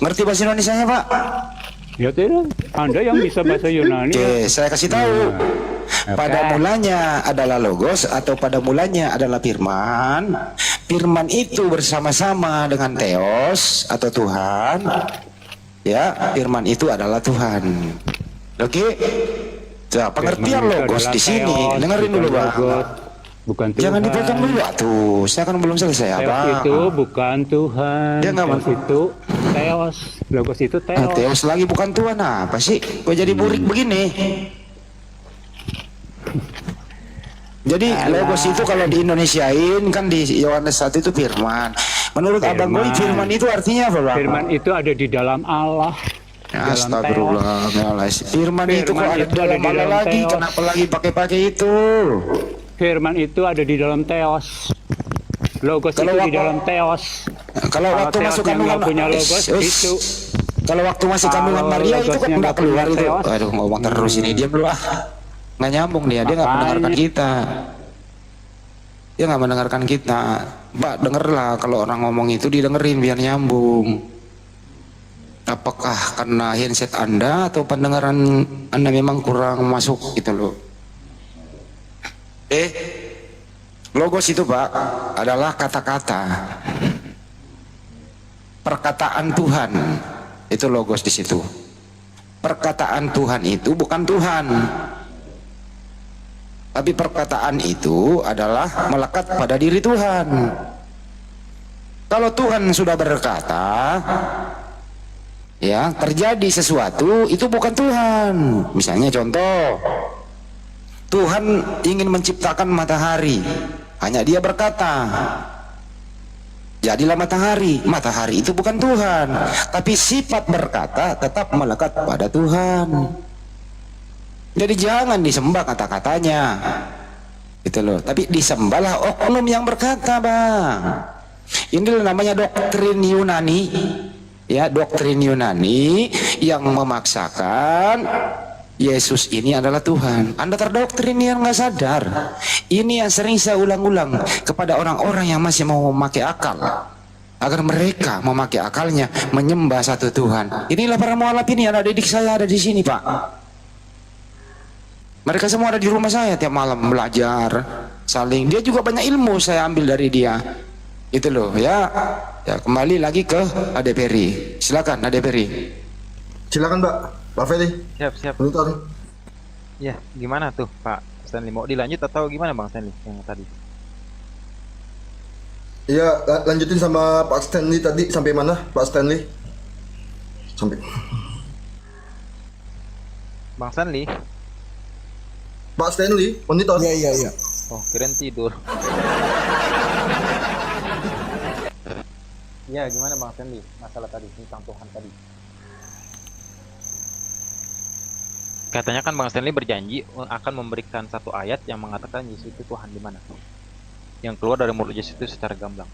Ngerti bahasa Indonesianya, Pak? Ya tidak, Anda yang bisa bahasa Yunani. Oke, saya kasih tahu. Pada mulanya adalah logos atau pada mulanya adalah firman. Firman itu bersama-sama dengan theos atau Tuhan. Ya, firman itu adalah Tuhan. Oke. Nah, pengertian Firman itu logos adalah di sini. Theos, Dengerin bukan dulu, Bang. logos, bukan Tuhan. Jangan dipotong dulu, tuh. Saya kan belum selesai, Theos Bang. itu bukan Tuhan. Dia nggak Theos itu Theos. Logos itu Theos. Theos lagi bukan Tuhan. Apa sih? Kok jadi burik begini? Jadi logos itu kalau di Indonesiain kan di Yohanes 1 itu firman. Menurut Abang Boy firman itu artinya apa, Bang? Firman itu ada di dalam Allah. Dalam Astagfirullahaladzim. Firman itu kok ada di itu dalam Allah lagi? Theos. Kenapa lagi pakai itu? Firman itu ada di dalam Theos. Logos Kalau itu di waktu- dalam Theos. Kalau waktu Theosnya masuk nggak kandungan punya logos, itu. Kalau waktu masih kandungan Kalau Maria itu kan logosnya nggak nggak keluar punya itu. Theos. Aduh, ngomong terus ini diam dulu ah. Nggak nyambung dia nggak Makanya. mendengarkan kita. Dia nggak mendengarkan kita. Mbak, dengarlah kalau orang ngomong itu didengerin biar nyambung. Apakah karena handset Anda atau pendengaran Anda memang kurang masuk gitu loh. Logos itu Pak adalah kata-kata. Perkataan Tuhan. Itu logos di situ. Perkataan Tuhan itu bukan Tuhan. Tapi perkataan itu adalah melekat pada diri Tuhan. Kalau Tuhan sudah berkata, ya terjadi sesuatu, itu bukan Tuhan. Misalnya contoh, Tuhan ingin menciptakan matahari, hanya Dia berkata, jadilah matahari. Matahari itu bukan Tuhan, tapi sifat berkata tetap melekat pada Tuhan. Jadi jangan disembah kata-katanya, gitu loh. Tapi disembahlah oknum yang berkata, Bang. Ini namanya doktrin Yunani, ya, doktrin Yunani yang memaksakan Yesus ini adalah Tuhan. Anda terdoktrin yang nggak sadar. Ini yang sering saya ulang-ulang kepada orang-orang yang masih mau memakai akal, agar mereka memakai akalnya menyembah satu Tuhan. Inilah para mualaf ini, anak didik saya ada di sini, Pak. Mereka semua ada di rumah saya tiap malam belajar, saling. Dia juga banyak ilmu saya ambil dari dia. Itu loh, ya. Ya, kembali lagi ke Ade Peri. Silakan Ade Peri. Silakan Pak Ferry. Siap. Bentar. Ya, gimana tuh Pak Stanley? Mau dilanjut atau gimana Bang Stanley yang tadi? Iya, lanjutin sama Pak Stanley tadi sampai mana, Pak Stanley? Sampai Bang Stanley? Pak Stanley, monitor. Iya. Oh, kirain tidur. Ya, gimana Bang Stanley? Masalah tadi tentang Tuhan tadi. Katanya kan Bang Stanley berjanji akan memberikan satu ayat yang mengatakan Yesus itu Tuhan di mana? Yang keluar dari mulut Yesus itu secara gamblang.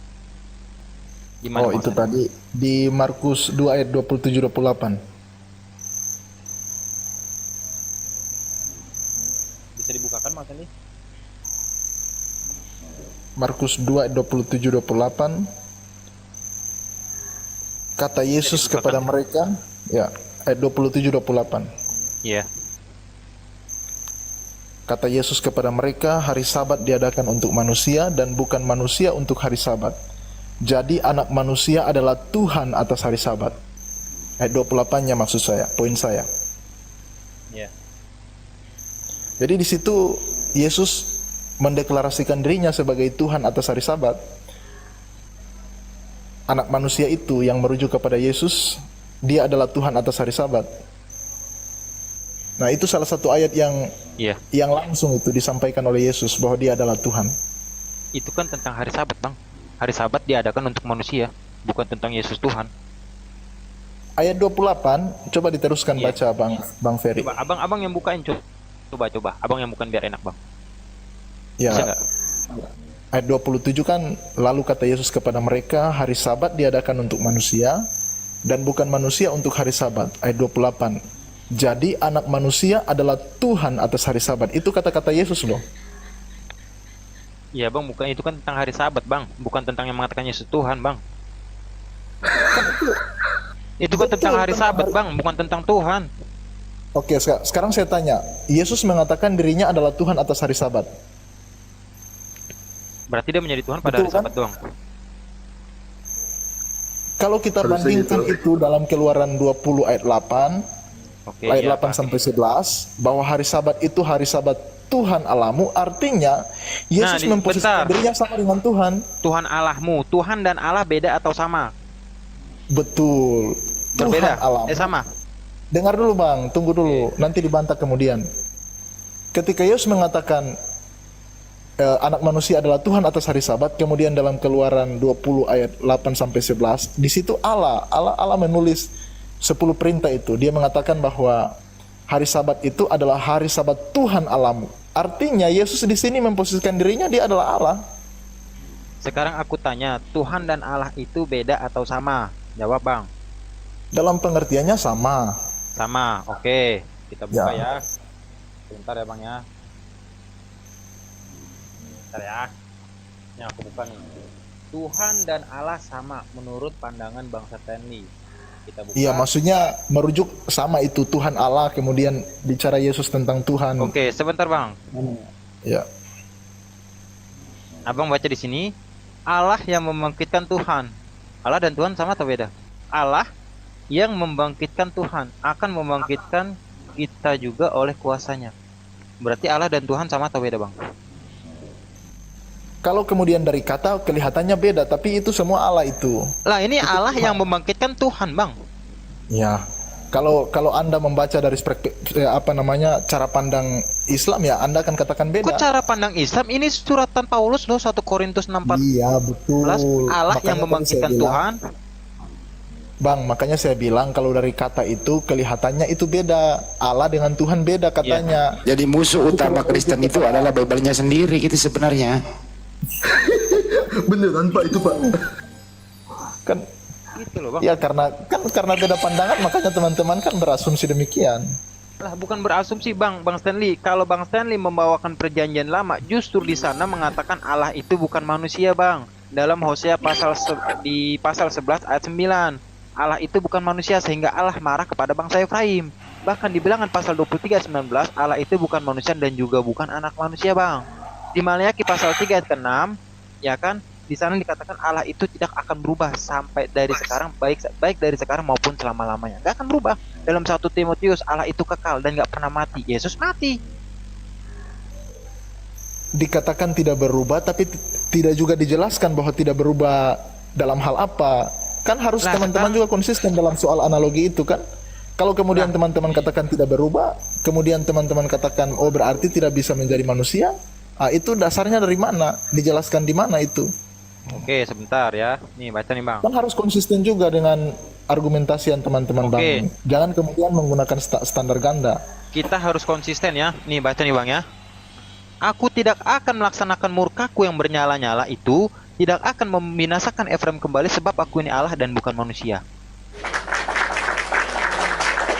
Gimana Oh, Bang itu Stanley? tadi di Markus 2 ayat 27-28. Bisa dibukakan Bang Stanley? Markus 2 ayat 27-28. Kata Yesus kepada mereka, ya, ayat 27-28. Iya. Kata Yesus kepada mereka, hari Sabat diadakan untuk manusia dan bukan manusia untuk hari Sabat. Jadi anak manusia adalah Tuhan atas hari Sabat. Ayat 28-nya maksud saya, poin saya. Iya. Jadi di situ Yesus mendeklarasikan dirinya sebagai Tuhan atas hari Sabat. Anak manusia itu yang merujuk kepada Yesus, dia adalah Tuhan atas hari Sabat. Nah, itu salah satu ayat Iya. yang langsung itu disampaikan oleh Yesus bahwa dia adalah Tuhan. Itu kan tentang hari Sabat, Bang. Hari Sabat diadakan untuk manusia, bukan tentang Yesus Tuhan. Ayat 28, coba diteruskan Iya. baca Bang Ferry. Coba abang yang bukain, coba. Abang yang bukain biar enak, Bang. Ya, Bisa nggak? ayat 27 kan, lalu kata Yesus kepada mereka, hari Sabat diadakan untuk manusia dan bukan manusia untuk hari Sabat. Ayat 28. Jadi anak manusia adalah Tuhan atas hari Sabat. Itu kata-kata Yesus loh. Iya, Bang, bukan itu kan tentang hari Sabat, Bang. Bukan tentang yang mengatakan Yesus Tuhan, Bang. Itu kan tentang hari Sabat, Bang, bukan tentang Tuhan. Oke, sekarang saya tanya, Yesus mengatakan dirinya adalah Tuhan atas hari Sabat. Berarti dia menjadi Tuhan pada Betul hari kan? Sabat doang. Kalau kita Harusnya bandingkan gitu. itu dalam Keluaran 20 ayat 8, Oke, ayat iya, 8 Pak. sampai 11, bahwa hari Sabat itu hari Sabat Tuhan Allahmu, artinya Yesus memposisikan bentar. dirinya sama dengan Tuhan. Tuhan Allahmu, Tuhan dan Allah beda atau sama? Betul. Berbeda. Tuhan Allahmu. Sama. Dengar dulu Bang, tunggu dulu, nanti dibantah kemudian. Ketika Yesus mengatakan anak manusia adalah Tuhan atas hari Sabat, kemudian dalam Keluaran 20 ayat 8 sampai 11, di situ Allah menulis 10 perintah itu. Dia mengatakan bahwa hari Sabat itu adalah hari Sabat Tuhan Allahmu. Artinya Yesus di sini memposisikan dirinya dia adalah Allah. Sekarang aku tanya, Tuhan dan Allah itu beda atau sama? Jawab, Bang. Dalam pengertiannya sama. Sama. Oke, kita buka Ya. ya. Sebentar ya, Bang ya. Bentar ya. Yang aku buka nih. Tuhan dan Allah sama menurut pandangan Bang Stanley. Kita buka. Iya, maksudnya merujuk sama itu Tuhan Allah, kemudian bicara Yesus tentang Tuhan. Oke, sebentar Bang. Ya. Abang baca di sini, Allah yang membangkitkan Tuhan. Allah dan Tuhan sama atau beda? Allah yang membangkitkan Tuhan akan membangkitkan kita juga oleh kuasanya. Berarti Allah dan Tuhan sama atau beda, Bang? Kalau kemudian dari kata kelihatannya beda, tapi itu semua Allah itu. Lah ini Allah yang membangkitkan Tuhan, Bang. Ya. Kalau Anda membaca dari cara pandang Islam, ya Anda akan katakan beda. Kok cara pandang Islam ini suratan Paulus loh, 1 Korintus 6:14. Iya, betul. Allah Makanya yang membangkitkan Tuhan. Bang, makanya saya bilang kalau dari kata itu kelihatannya itu beda. Allah dengan Tuhan beda katanya. Jadi musuh utama Kristen itu adalah Bible-nya sendiri gitu sebenarnya. Beneran Pak itu Pak. Kan Gitu loh, Bang. ya karena beda pandangan, makanya teman-teman kan berasumsi demikian. Lah bukan berasumsi, Bang Stanley. Kalau Bang Stanley membawakan perjanjian lama, justru di sana mengatakan Allah itu bukan manusia, Bang. Dalam Hosea di pasal 11 ayat 9. Allah itu bukan manusia sehingga Allah marah kepada bangsa Efraim. Bahkan di Bilangan pasal 23 ayat 19, Allah itu bukan manusia dan juga bukan anak manusia, Bang. Di Maleakhi pasal 3 ayat 6, ya kan? Di sana dikatakan Allah itu tidak akan berubah sampai dari sekarang, baik dari sekarang maupun selama-lamanya. Gak akan berubah. Dalam 1 Timotius, Allah itu kekal dan gak pernah mati. Yesus mati. Dikatakan tidak berubah, tapi tidak juga dijelaskan bahwa tidak berubah dalam hal apa. Kan harus teman-teman juga konsisten dalam soal analogi itu kan. Kalau kemudian teman-teman katakan tidak berubah, kemudian teman-teman katakan oh berarti tidak bisa menjadi manusia, itu dasarnya dari mana? Dijelaskan di mana itu? Oke, sebentar ya. Nih, baca nih, Bang. Kan harus konsisten juga dengan argumentasian teman-teman Bang. Jangan kemudian menggunakan standar ganda. Kita harus konsisten ya. Nih, baca nih, Bang ya. Aku tidak akan melaksanakan murkaku yang bernyala-nyala itu, tidak akan membinasakan Efraim kembali sebab aku ini Allah dan bukan manusia.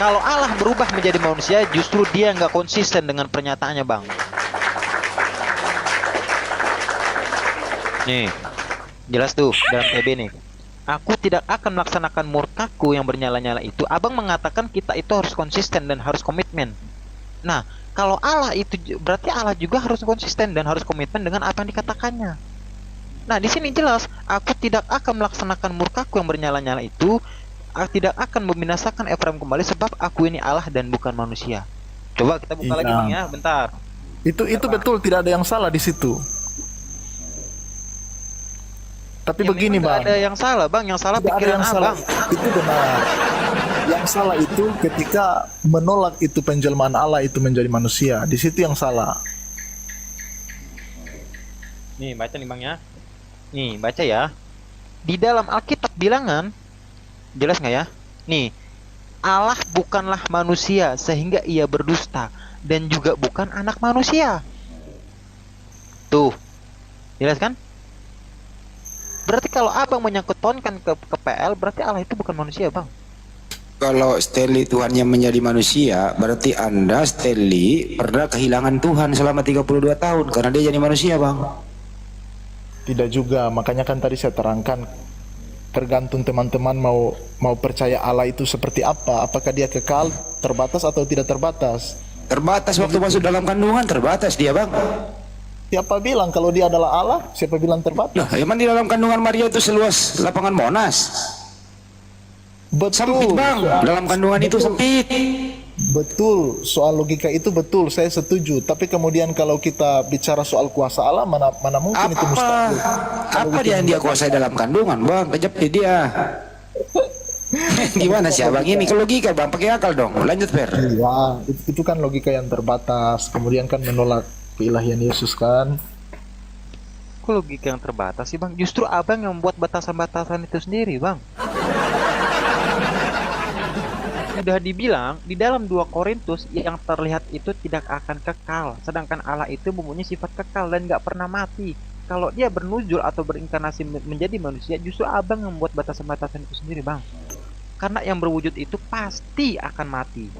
Kalau Allah berubah menjadi manusia, justru dia nggak konsisten dengan pernyataannya, Bang. Nih, jelas tuh dalam TB nih. Aku tidak akan melaksanakan murkaku yang bernyala-nyala itu. Abang mengatakan kita itu harus konsisten dan harus komitmen. Nah, kalau Allah itu berarti Allah juga harus konsisten dan harus komitmen dengan apa yang dikatakannya. Nah, di sini jelas, aku tidak akan melaksanakan murkaku yang bernyala-nyala itu, aku tidak akan membinasakan Efraim kembali sebab aku ini Allah dan bukan manusia. Coba kita buka lagi, Bang ya, bentar. Itu betul, tidak ada yang salah di situ. Tapi Ya, begini Bang, ada yang salah, Bang. Yang salah tidak ada pikiran yang salah. Abang. Itu benar. Yang salah itu ketika menolak itu penjelmaan Allah itu menjadi manusia. Di situ yang salah. Nih, baca nih, Bang ya. Nih, baca ya. Di dalam Alkitab Bilangan, jelas nggak ya? Nih, Allah bukanlah manusia sehingga ia berdusta dan juga bukan anak manusia. Tuh, jelas kan? Berarti kalau abang menyangkut pautkan ke PL, berarti Allah itu bukan manusia, Bang. Kalau Stanley Tuhannya menjadi manusia, berarti Anda Stanley pernah kehilangan Tuhan selama 32 tahun karena dia jadi manusia, Bang. Tidak juga, makanya kan tadi saya terangkan tergantung teman-teman mau percaya Allah itu seperti apa. Apakah dia kekal, terbatas atau tidak terbatas? Terbatas waktu masuk dalam kandungan, terbatas dia, Bang. Siapa bilang kalau dia adalah Allah? Siapa bilang terbatas? Lah, emang di dalam kandungan Maria itu seluas lapangan Monas? Betul. Sempit, Bang. Dalam kandungan itu sempit. Betul, soal logika itu betul, saya setuju. Tapi kemudian kalau kita bicara soal kuasa Allah, mana mungkin itu mustahil. Apa dia yang dia kuasai dalam kandungan, Bang? Kejepit dia. Gimana sih Abang ini? Kalau logika, Bang, pakai akal dong. Lanjut, Fer. Iya, itu kan logika yang terbatas. Kemudian kan menolak keilahian Yesus kan. Kok logika yang terbatas sih, Bang? Justru abang yang membuat batasan-batasan itu sendiri, Bang. Sudah dibilang di dalam 2 Korintus yang terlihat itu tidak akan kekal, sedangkan Allah itu mempunyai sifat kekal dan gak pernah mati. Kalau dia bernuzul atau berinkarnasi menjadi manusia, justru abang yang membuat batasan-batasan itu sendiri, Bang. Karena yang berwujud itu pasti akan mati.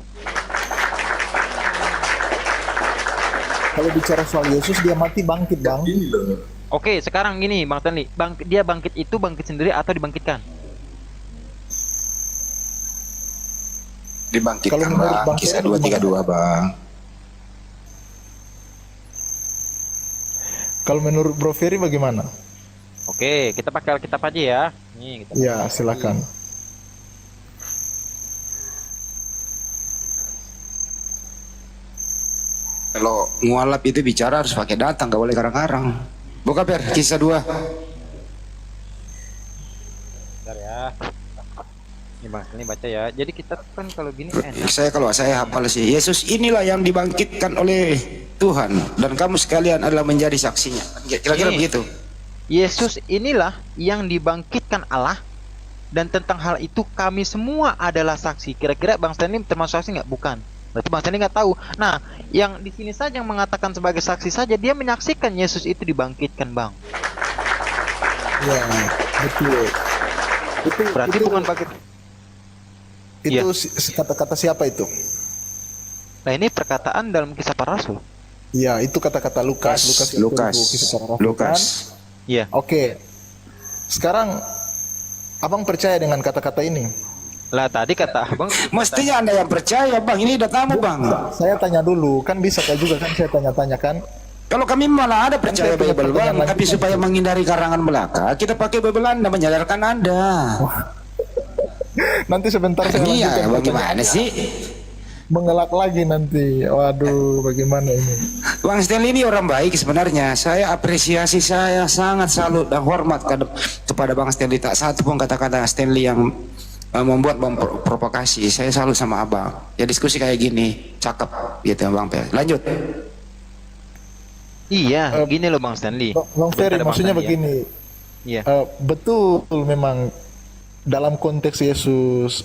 Kalau bicara soal Yesus, dia mati bangkit, Bang. Oke, sekarang gini Bang Stanley, dia bangkit itu bangkit sendiri atau dibangkitkan? Dibangkitkan Kalau menurut bang, Bang kisah Ferry 232 bang. Kalau menurut Bro Ferry bagaimana? Oke, kita pakai Alkitab aja ya. Nih, kita Ya, silakan. Kalau mualaf itu bicara harus pakai data, nggak boleh karang-karang. Buka Per, kisah 2. bentar ya. Ini Bang Stanley baca ya. Jadi kita kan kalau gini enak. Kalau saya hafal sih, Yesus inilah yang dibangkitkan oleh Tuhan dan kamu sekalian adalah menjadi saksinya. Kira-kira Nih. begitu. Yesus inilah yang dibangkitkan Allah, dan tentang hal itu kami semua adalah saksi. Kira-kira Bang Stanley termasuk saksi nggak? Bukan. Berarti Bang Stanley nggak tahu. Nah, yang di sini saja yang mengatakan sebagai saksi saja, dia menyaksikan Yesus itu dibangkitkan, Bang. Ya, betul. Berarti itu, bukan bangkit. itu Iya. kata-kata siapa itu? Nah, ini perkataan dalam Kisah Para Rasul. Ya, itu kata-kata Lukas. yang Lukas, turun ke Kisah Para Rasul, Lukas. kan? Iya. Oke. Sekarang Abang percaya dengan kata-kata ini? Lah tadi kata Abang, Mestinya Anda yang percaya bang, ini udah tamu bang. Saya tanya dulu, kan bisa kayak juga kan saya tanya-tanya kan? Kalau kami malah ada percaya saya punya Bible bang, pertanyaan tapi lanjutan. supaya menghindari karangan belaka, kita pakai Bible Anda menyadarkan Anda. Nanti sebentar saya Iya, lanjutkan. bagaimana sih? Mengelak lagi nanti. Waduh, bagaimana ini? Bang Stanley ini orang baik sebenarnya. Saya apresiasi, saya sangat salut dan hormat kepada Bang Stanley. Tak satu pun kata-kata Stanley yang membuat Bang provokasi. Saya salut sama Abang. Ya diskusi kayak gini, cakep gitu Bang Per. Lanjut. iya, gini loh Bang Stanley. Bang Ferry, Bentar, Bang maksudnya Stanley, ya. begini. Iya. Betul memang dalam konteks Yesus,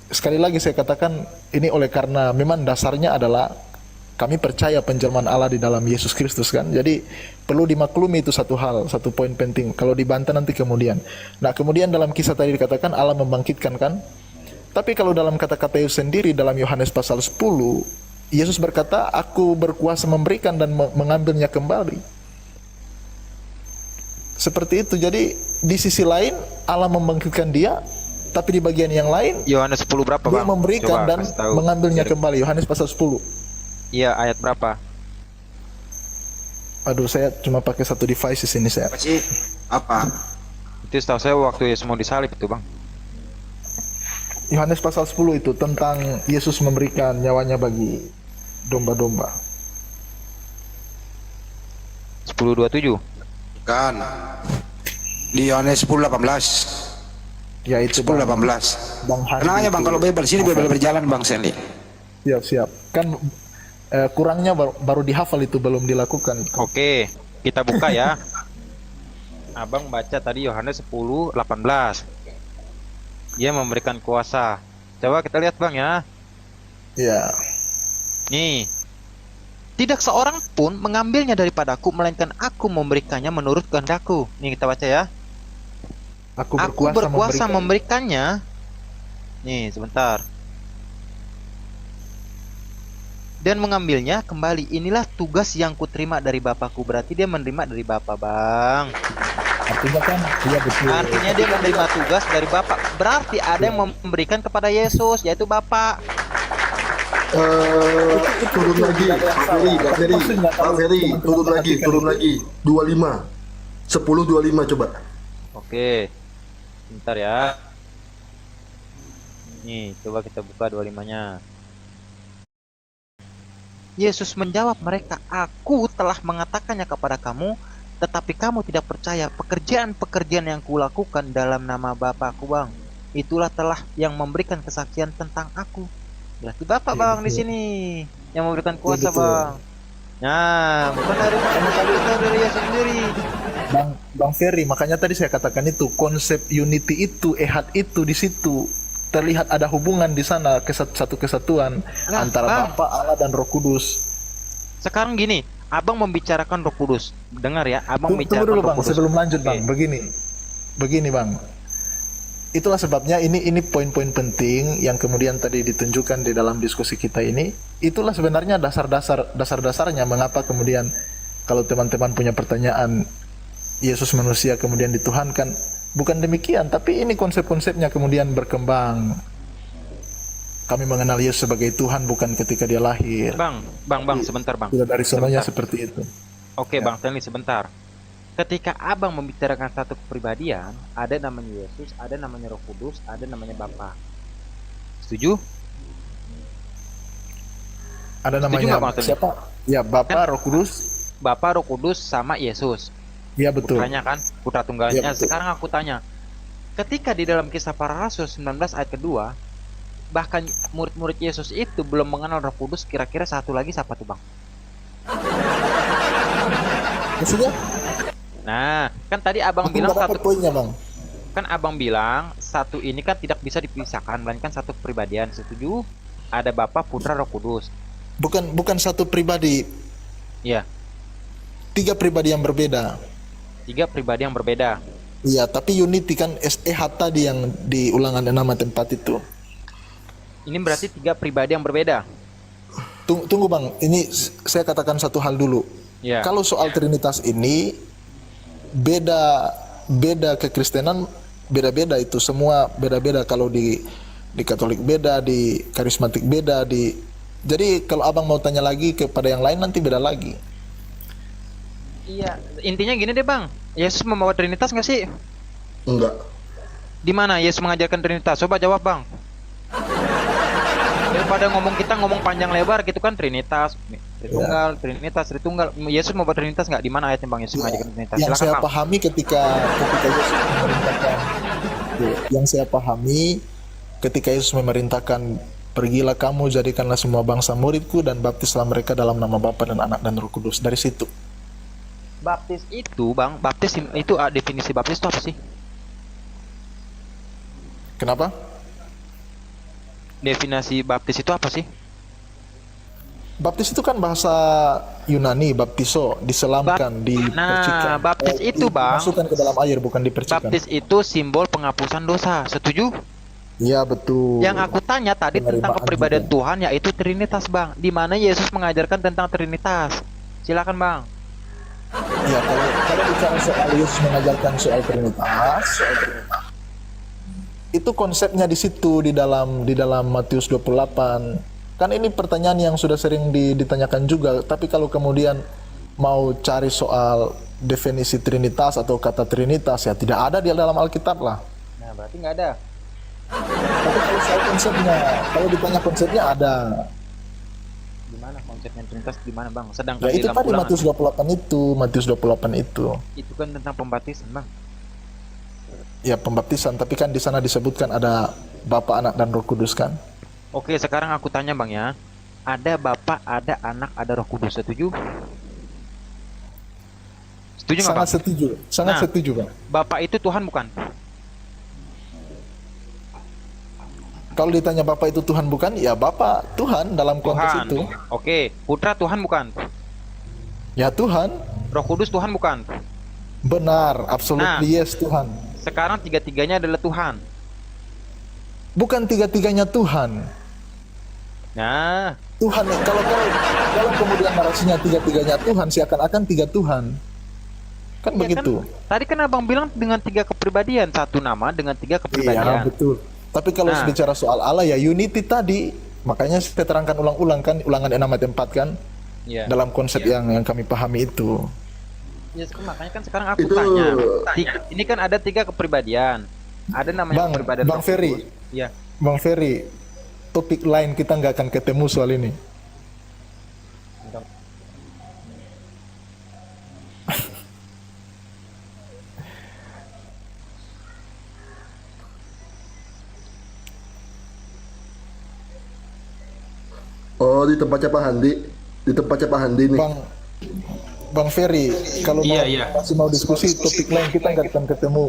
sekali lagi saya katakan ini oleh karena memang dasarnya adalah kami percaya penjelmaan Allah di dalam Yesus Kristus kan. Jadi perlu dimaklumi itu satu hal, satu poin penting. Kalau dibantah nanti kemudian. Nah kemudian dalam kisah tadi dikatakan Allah membangkitkan kan. Tapi kalau dalam kata-kata Yesus sendiri dalam Yohanes pasal 10, Yesus berkata, aku berkuasa memberikan dan mengambilnya kembali. Seperti itu. Jadi di sisi lain Allah membangkitkan dia, tapi di bagian yang lain Yohanes 10 berapa dia Bang? memberikan Coba dan kasih tahu. mengambilnya kembali. Yohanes pasal 10. Iya, ayat berapa? Aduh, saya cuma pakai satu device di sini saya. Apa sih? Apa? Itu setahu saya waktu Yesus mau disalib itu Bang. Yohanes pasal 10 itu tentang Yesus memberikan nyawanya bagi domba-domba. 10:27. Kan. Di Yohanes 10:18. Ya itu 10:18. Bang Hari Tenang aja Bang, itu. kalau Bible sini Bible berjalan Bang Stanley. Siap. Kan kurangnya baru dihafal itu belum dilakukan. Oke, kita buka ya. Abang baca tadi Yohanes 10:18. Dia memberikan kuasa. Coba kita lihat Bang ya. Ya. Nih. Tidak seorang pun mengambilnya daripadaku, melainkan aku memberikannya menurut kehendakku. Nih kita baca ya. Aku Aku berkuasa, berkuasa memberikan. memberikannya. Nih, sebentar. Dan mengambilnya kembali. Inilah tugas yang kuterima dari Bapakku. Berarti dia menerima dari Bapa, Bang. Artinya kan, iya betul. Artinya dia menerima tugas dari Bapak. Berarti ada yang memberikan kepada Yesus, yaitu Bapak. Turun lagi, Bang Ferry, turun lagi, 25, 10:25 coba. Oke. Bentar ya. Nih, coba kita buka 25-nya. Yesus menjawab mereka, aku telah mengatakannya kepada kamu, tetapi kamu tidak percaya. Pekerjaan-pekerjaan yang kulakukan dalam nama Bapakku, Bang, itulah telah yang memberikan kesaksian tentang aku. Berarti Bapak, Bang, di sini yang memberikan kuasa, betul. Bang. Nah, bukan dari Yesus sendiri. Bang Ferry, makanya tadi saya katakan itu konsep unity itu, ehad itu di situ terlihat ada hubungan di sana, satu kesatuan Nah, antara Bang. Bapa, Allah dan Roh Kudus. Sekarang gini, Abang membicarakan Roh Kudus. Dengar ya, Abang Tunggu membicarakan dulu Roh Bang, Kudus. sebelum lanjut Oke. Bang, begini Bang. Itulah sebabnya ini poin-poin penting yang kemudian tadi ditunjukkan di dalam diskusi kita ini. Itulah sebenarnya dasar-dasarnya mengapa kemudian Kalau teman-teman punya pertanyaan Yesus manusia kemudian dituhankan, bukan demikian, tapi ini konsep-konsepnya kemudian berkembang. Kami mengenal Yesus sebagai Tuhan bukan ketika dia lahir. Bang, sebentar bang. Tidak dari semuanya Sebentar. seperti itu. Oke Ya. Bang Stanley, sebentar. Ketika abang membicarakan satu kepribadian, ada namanya Yesus, ada namanya Roh Kudus, ada namanya Bapa. Setuju? Ada Setuju namanya nggak, Bang Tony? siapa? Ya, Bapa, Kan- Roh Kudus. Bapa, Roh Kudus, sama Yesus. Ya betul. Putranya kan, putra tunggalnya. Iya, betul. Sekarang aku tanya, ketika di dalam Kisah Para Rasul 19 ayat kedua, bahkan murid-murid Yesus itu belum mengenal Roh Kudus, kira-kira satu lagi siapa tuh bang? Maksudnya? Nah, kan tadi abang Aku bilang nggak dapat satu, poinnya, Bang. kan abang bilang satu ini kan tidak bisa dipisahkan, melainkan satu kepribadian. Setuju? Ada Bapa, Putra, Roh Kudus. Bukan satu pribadi, Ya, 3 pribadi yang berbeda. 3 pribadi yang berbeda. Iya, tapi unity kan SEH tadi yang di ulangan 6 ayat 4 itu. Ini berarti 3 pribadi yang berbeda. Tunggu Bang, ini saya katakan satu hal dulu. Ya. Kalau soal Trinitas ini beda kekristenan beda-beda, itu semua beda-beda. Kalau di Katolik beda, di karismatik beda, jadi kalau abang mau tanya lagi kepada yang lain nanti beda lagi. Iya, intinya gini deh bang. Yesus membawa Trinitas nggak sih? Enggak. Di mana Yesus mengajarkan Trinitas? Coba jawab bang. Daripada kita ngomong panjang lebar gitu kan, Trinitas, Tritunggal, Trinitas, Tritunggal. Yesus membawa Trinitas nggak? Di mana ayatnya bang Yesus mengajarkan Trinitas? Yang Silakan saya bang. pahami ketika Yesus memerintahkan, yang saya pahami ketika Yesus memerintahkan, pergilah kamu jadikanlah semua bangsa muridku dan baptislah mereka dalam nama Bapa dan Anak dan Roh Kudus. Dari situ. Baptis itu bang, definisi baptis itu apa sih? Kenapa? Definisi baptis itu apa sih? Baptis itu kan bahasa Yunani, baptiso, diselamkan, dipercikan. Baptis itu bang, Masukkan ke dalam air, bukan dipercikan. baptis itu simbol penghapusan dosa. Setuju? Iya betul. Yang aku tanya tadi tentang Penerimaan kepribadian juga. Tuhan, yaitu Trinitas bang. Di mana Yesus mengajarkan tentang Trinitas? Silakan bang. Ya, kalau bicara soal Yesus mengajarkan soal Trinitas, itu konsepnya di situ di dalam Matius 28. Kan ini pertanyaan yang sudah sering ditanyakan juga, tapi kalau kemudian mau cari soal definisi Trinitas atau kata Trinitas, ya tidak ada di dalam Alkitab lah. Nah berarti nggak ada. Tapi kalau soal konsepnya, kalau ditanya konsepnya ada. Di mana konsepnya Trinitas di mana bang? Sedangkan Ya di itu dalam tadi Ulangan Matius 28 itu. itu kan tentang pembaptisan bang. Ya pembaptisan, tapi kan di sana disebutkan ada Bapa, Anak dan Roh Kudus kan? Oke, sekarang aku tanya bang ya. Ada Bapa, ada Anak, ada Roh Kudus. Setuju? Setuju nggak Sangat bang? setuju, sangat Nah. setuju Bang. Bapa itu Tuhan bukan? Kalau ditanya Bapa itu Tuhan bukan, ya Bapa Tuhan dalam konteks Tuhan. itu. Oke, Putra Tuhan bukan? Ya Tuhan, Roh Kudus Tuhan bukan? benar, absolutely Nah. yes Tuhan. Sekarang tiga-tiganya adalah Tuhan. Bukan tiga-tiganya Tuhan. Nah, Tuhan kalau kemudian narasinya tiga-tiganya Tuhan, seakan-akan 3 Tuhan. Kan iya begitu. kan? Tadi kan abang bilang dengan 3 kepribadian, satu nama dengan 3 Iya, kepribadian. betul. Tapi kalau Nah. bicara soal Allah ya unity tadi, makanya saya terangkan ulang-ulang kan, ulangan 6 ayat 4 kan, Iya. dalam konsep yang kami pahami itu. Ya, makanya kan sekarang aku Itu- tanya. Ini kan ada 3 kepribadian. Ada namanya kepribadian Bang Roh Ferry, Kudus. Iya. Bang Ferry, topik lain kita nggak akan ketemu soal ini. Oh, di tempatnya Pak Handi. Di tempatnya Pak Handi nih. Bang Ferry, kalau Iya. masih mau diskusi topik lain kita nggak akan ketemu.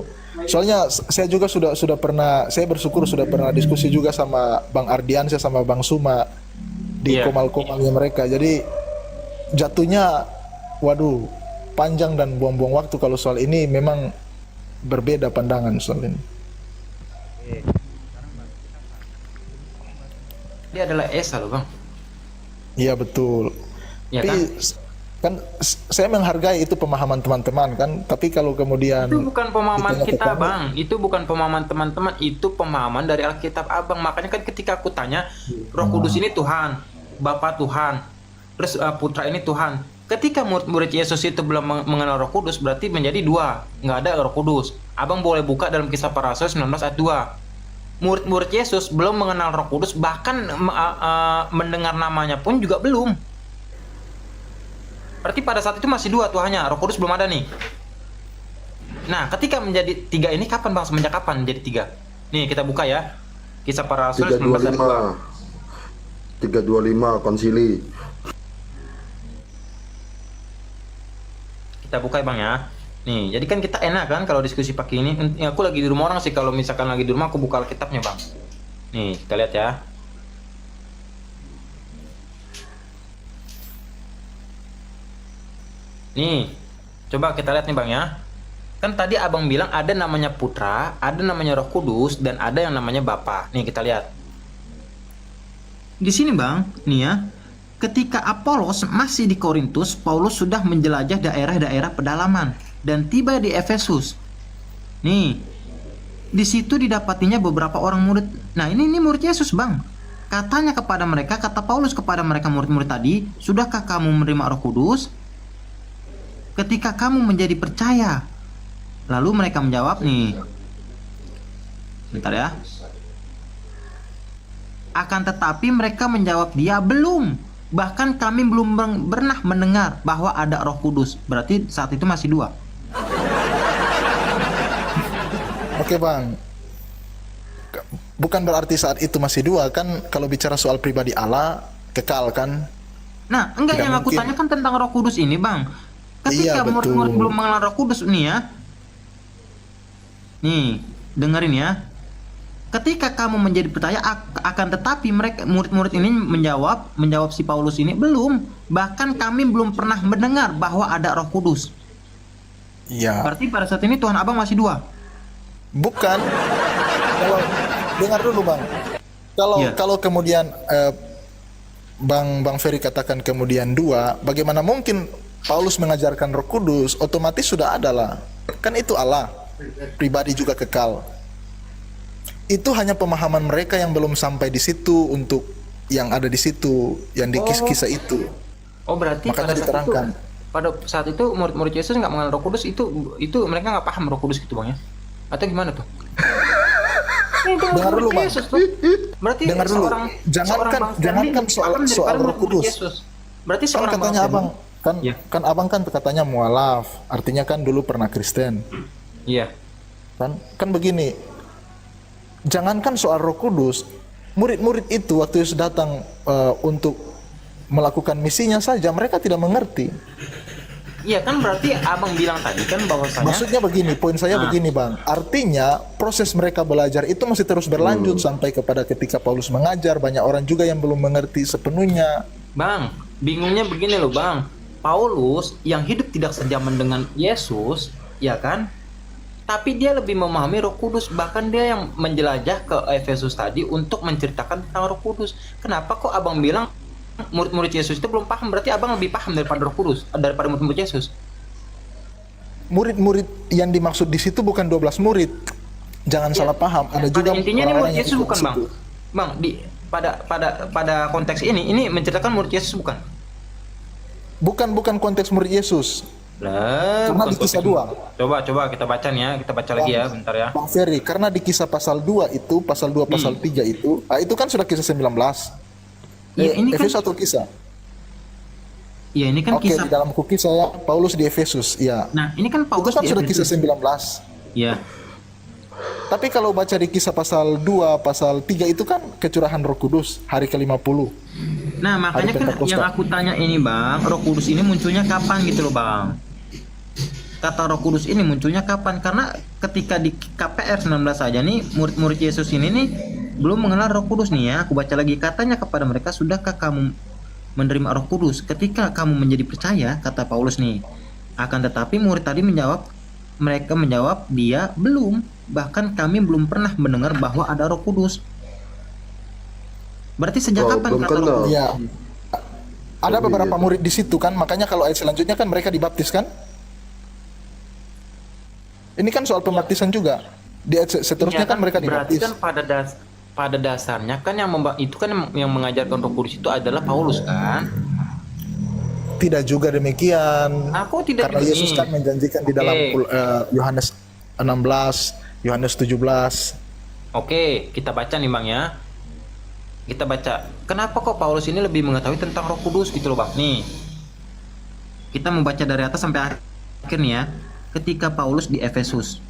Soalnya saya juga sudah pernah, saya bersyukur sudah pernah diskusi juga sama Bang Ardiansyah sama Bang Suma di Iya. komal-komalnya mereka. Jadi jatuhnya, waduh, panjang dan buang-buang waktu kalau soal ini. Memang berbeda pandangan soal ini. Dia adalah Esa loh bang. Iya betul. Ya Tapi kan? Kan saya menghargai itu pemahaman teman-teman kan, tapi kalau kemudian Itu bukan pemahaman ditanya ke kita, kami, Bang. Itu bukan pemahaman teman-teman, itu pemahaman dari Alkitab Abang. Makanya kan ketika aku tanya, Roh Kudus ini Tuhan, Bapa Tuhan, terus Putra ini Tuhan. Ketika murid-murid Yesus itu belum mengenal Roh Kudus, berarti menjadi dua, nggak ada Roh Kudus. Abang boleh buka dalam Kisah Para Rasul 19 ayat 2. Murid-murid Yesus belum mengenal Roh Kudus, bahkan mendengar namanya pun juga belum. Berarti pada saat itu masih dua Tuhannya, Roh Kudus belum ada nih. Nah, ketika menjadi tiga ini kapan, Bang? Semenjak kapan menjadi tiga? Nih, kita buka ya. Kisah Para Rasul 19 ayat 2. 325 konsili. Kita buka ya, Bang ya. Nih, jadi kan kita enak kan kalau diskusi pakai ini. Aku lagi di rumah orang sih, kalau misalkan lagi di rumah aku buka Alkitabnya, Bang. Nih, kita lihat ya. Nih, coba kita lihat nih, Bang ya. Kan tadi Abang bilang ada namanya Putra, ada namanya Roh Kudus, dan ada yang namanya Bapa. Nih, kita lihat. Di sini, Bang, nih ya. Ketika Apolos masih di Korintus, Paulus sudah menjelajah daerah-daerah pedalaman dan tiba di Efesus. Nih, di situ didapatinya beberapa orang murid. Nah, ini murid Yesus, Bang. Katanya kepada mereka, kata Paulus kepada mereka murid-murid tadi, sudahkah kamu menerima Roh Kudus ketika kamu menjadi percaya? Lalu mereka menjawab nih. Bentar ya. Akan tetapi mereka menjawab dia belum. Bahkan kami belum pernah mendengar bahwa ada Roh Kudus. Berarti saat itu masih dua. oke Bang, bukan berarti saat itu masih dua kan, kalau bicara soal pribadi Allah kekal kan. Nah, enggak, Tidak yang aku mungkin. tanyakan tentang Roh Kudus ini, Bang. Ketika Iya, betul. murid-murid belum mengenal Roh Kudus nih ya. Nih, dengerin ya. Ketika kamu menjadi percaya, akan tetapi mereka murid-murid ini menjawab si Paulus ini belum. Bahkan kami belum pernah mendengar bahwa ada Roh Kudus. Iya. Berarti pada saat ini Tuhan Abang masih dua. Bukan. Kalau dengar dulu Bang. Kalau Iya. kalau kemudian Bang Ferry katakan kemudian dua, bagaimana mungkin Paulus mengajarkan Roh Kudus? Otomatis sudah ada lah. Kan itu Allah. Pribadi juga kekal. Itu hanya pemahaman mereka yang belum sampai di situ untuk yang ada di situ, yang di kisah itu. Oh, berarti Makanya pada saat diterangkan. pada saat itu murid-murid Yesus nggak mengenal Roh Kudus, itu mereka nggak paham Roh Kudus gitu, Bang ya? Atau gimana tuh? Dengar dulu, Bang. Yesus, tuh. Berarti Dengar dulu. Jangankan soal Roh Kudus. Berarti Kan seorang katanya Bang Abang Stanley- Ya. kan Abang kan katanya mualaf, artinya kan dulu pernah Kristen. Iya. Kan begini. Jangankan soal Roh Kudus, murid-murid itu waktu Yesus datang untuk melakukan misinya saja mereka tidak mengerti. Iya kan, berarti Abang bilang tadi kan bahwasanya Maksudnya begini, poin saya begini Bang. Artinya proses mereka belajar itu masih terus berlanjut sampai kepada ketika Paulus mengajar, banyak orang juga yang belum mengerti sepenuhnya. Bang, bingungnya begini loh, Bang. Paulus yang hidup tidak sejaman dengan Yesus, ya kan? Tapi dia lebih memahami Roh Kudus, bahkan dia yang menjelajah ke Efesus tadi untuk menceritakan tentang Roh Kudus. Kenapa kok Abang bilang murid-murid Yesus itu belum paham? Berarti Abang lebih paham daripada Roh Kudus, daripada murid-murid Yesus. Murid-murid yang dimaksud di situ bukan 12 murid. Jangan salah paham, ada juga Pada intinya ini orang-orang murid yang Yesus ikut bukan, di Bang. situ. Bang, pada konteks ini menceritakan murid Yesus bukan? Bukan konteks murid Yesus. Lah, Karena bukan di kisah konteks- 2. Coba kita baca nih ya, kita baca lagi ya, bentar ya. Bang Ferry, karena di kisah pasal 2 itu, pasal 2 pasal 3 itu kan sudah kisah 19. Iya, ini kan Efesus atau kisah? Iya, ini kan Oke, kisah. di dalam buku kisah ya, Paulus di Efesus, ya. Nah, ini kan Itu Paulus kan di sudah Efesus. kisah 19. Iya. Tapi kalau baca di kisah pasal 2, pasal 3 itu kan kecurahan Roh Kudus hari ke-50. Nah, makanya Hari kan Pentakosta. yang aku tanya ini, Bang, Roh Kudus ini munculnya kapan gitu loh, Bang? Kata Roh Kudus ini munculnya kapan? Karena ketika di KPR 19 saja nih, murid-murid Yesus ini nih belum mengenal Roh Kudus nih ya. Aku baca lagi, katanya kepada mereka, sudahkah kamu menerima Roh Kudus ketika kamu menjadi percaya, kata Paulus nih. Akan tetapi murid tadi mereka menjawab dia belum, bahkan kami belum pernah mendengar bahwa ada Roh Kudus. Berarti sejak Oh, kapan belum kata Roh kenal. Kudus? Ya. Ada beberapa murid di situ kan, makanya kalau ayat selanjutnya kan mereka dibaptis kan? Ini kan soal pembaptisan juga. Di ayat seterusnya Iya kan mereka berarti dibaptis. kan pada dasarnya kan itu kan yang mengajarkan Roh Kudus itu adalah Paulus kan? Tidak juga demikian. Aku tidak Karena Yesus kan menjanjikan di dalam Yohanes 16, Yohanes 17. Oke, kita baca nih Bang ya. Kita baca. Kenapa kok Paulus ini lebih mengetahui tentang Roh Kudus gitu loh Bang? Nih. Kita membaca dari atas sampai akhir nih ya. Ketika Paulus di Efesus.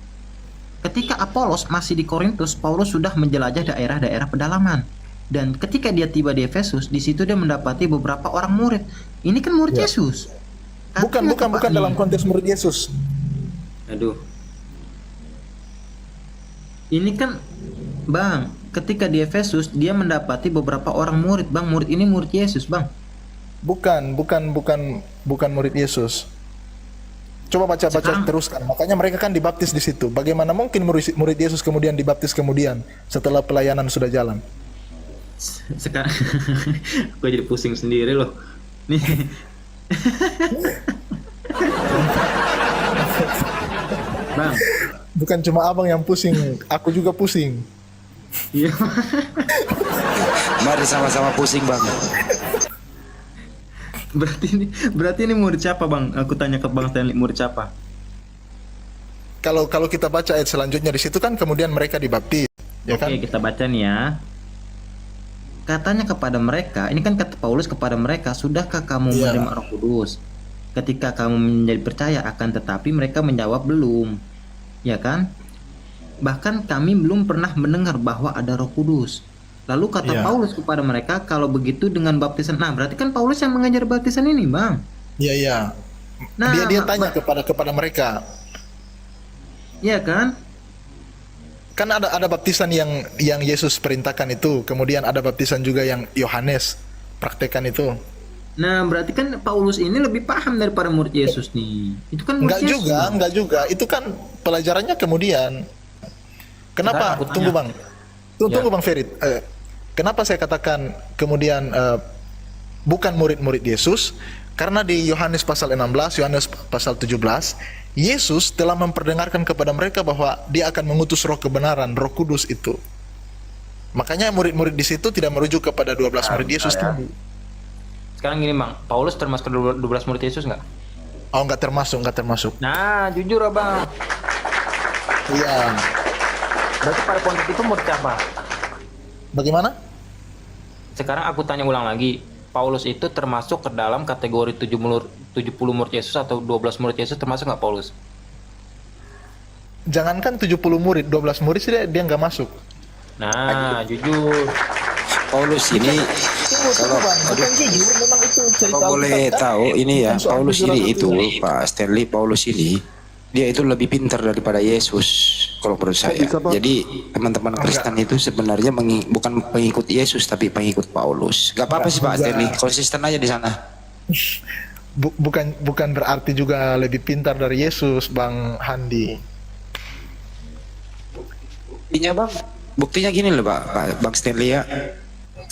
Ketika Apolos masih di Korintus, Paulus sudah menjelajah daerah-daerah pedalaman. Dan ketika dia tiba di Efesus, di situ dia mendapati beberapa orang murid. Ini kan murid Yesus. Bukan dalam konteks murid Yesus. Aduh. Ini kan Bang, ketika di Efesus dia mendapati beberapa orang murid, Bang. Murid ini murid Yesus, Bang. Bukan murid Yesus. Coba baca teruskan. Makanya mereka kan dibaptis di situ. Bagaimana mungkin murid Yesus kemudian dibaptis kemudian setelah pelayanan sudah jalan? Sekarang aku jadi pusing sendiri loh. Nih. Bang, Bukan cuma abang yang pusing, aku juga pusing. iya. Mari sama-sama pusing bang. Berarti ini murid siapa Bang? Aku tanya ke Bang Stanley, murid siapa? Kalau kita baca ayat selanjutnya di situ kan kemudian mereka dibaptis, ya kan? Oke, kita baca nih ya. Katanya kepada mereka, ini kan kata Paulus kepada mereka, sudahkah kamu menerima Roh Kudus? Ketika kamu menjadi percaya akan tetapi mereka menjawab belum. Ya kan? Bahkan kami belum pernah mendengar bahwa ada Roh Kudus. Lalu kata Paulus kepada mereka, kalau begitu dengan baptisan. Nah, berarti kan Paulus yang mengajar baptisan ini, Bang. Iya. Nah, dia tanya kepada mereka. Iya kan? Kan ada baptisan yang Yesus perintahkan itu, kemudian ada baptisan juga yang Yohanes praktekkan itu. Nah, berarti kan Paulus ini lebih paham daripada murid Yesus nih. Itu kan murid Yesus. Enggak juga. Itu kan pelajarannya kemudian. Kenapa? Tunggu Bang. Tunggu Bang Ferit. Kenapa saya katakan kemudian bukan murid-murid Yesus? Karena di Yohanes pasal 16, Yohanes pasal 17, Yesus telah memperdengarkan kepada mereka bahwa dia akan mengutus roh kebenaran, Roh Kudus itu. Makanya murid-murid di situ tidak merujuk kepada 12 murid Yesus tadi. Sekarang gini Bang, Paulus termasuk 12 murid Yesus nggak? Oh, nggak termasuk. Nah, jujur Abang. Iya. Berarti pada konteks itu murid siapa? Bagaimana? Sekarang aku tanya ulang lagi. Paulus itu termasuk ke dalam kategori 70 murid Yesus atau 12 murid Yesus, termasuk nggak Paulus? Jangankan 70 murid, 12 murid sih dia nggak masuk. Nah, jujur. Paulus ini kalau boleh tahu ini ya, Paulus ini itu Pak Stanley, Paulus ini dia itu lebih pintar daripada Yesus kalau menurut saya. Jadi teman-teman Kristen itu sebenarnya bukan pengikut Yesus tapi pengikut Paulus. Gak apa-apa sih Pak Stanley, konsisten aja di sana. Bukan berarti juga lebih pintar dari Yesus, Bang Handi. Buktinya gini loh Pak Bang Stanley ya.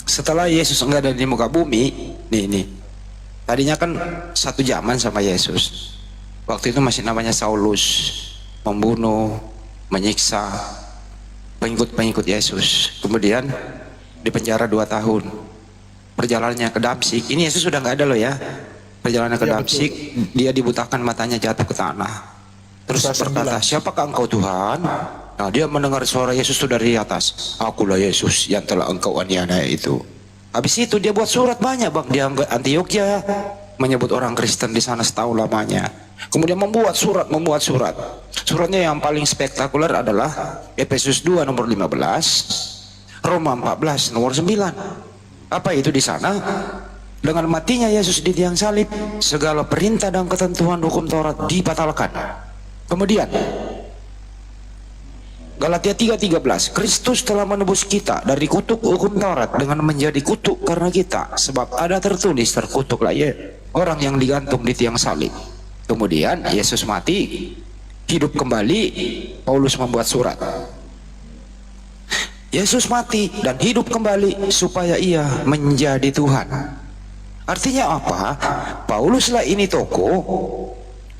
Setelah Yesus enggak ada di muka bumi, nih. Tadinya kan satu zaman sama Yesus. Waktu itu masih namanya Saulus, membunuh, menyiksa pengikut-pengikut Yesus. Kemudian dipenjara 2 tahun. Perjalanannya ke Damsyik. Ini Yesus sudah nggak ada loh ya. Perjalanan ke Damsyik, dia dibutakan matanya, jatuh ke tanah. Terus berkata, siapakah engkau Tuhan? Nah, dia mendengar suara Yesus itu dari atas. Akulah Yesus yang telah engkau aniaya itu. Habis itu dia buat surat banyak Bang. Dia ke Antioquia, menyebut orang Kristen di sana setahun lamanya. Kemudian membuat surat. Suratnya yang paling spektakuler adalah Efesus 2 nomor 15, Roma 14 nomor 9. Apa itu di sana? Dengan matinya Yesus di tiang salib, segala perintah dan ketentuan hukum Taurat dibatalkan. Kemudian Galatia 3:13, Kristus telah menebus kita dari kutuk hukum Taurat dengan menjadi kutuk karena kita, sebab ada tertulis, terkutuklah ya orang yang digantung di tiang salib. Kemudian Yesus mati, hidup kembali, Paulus membuat surat. Yesus mati dan hidup kembali supaya ia menjadi Tuhan. Artinya apa? Pauluslah ini tokoh,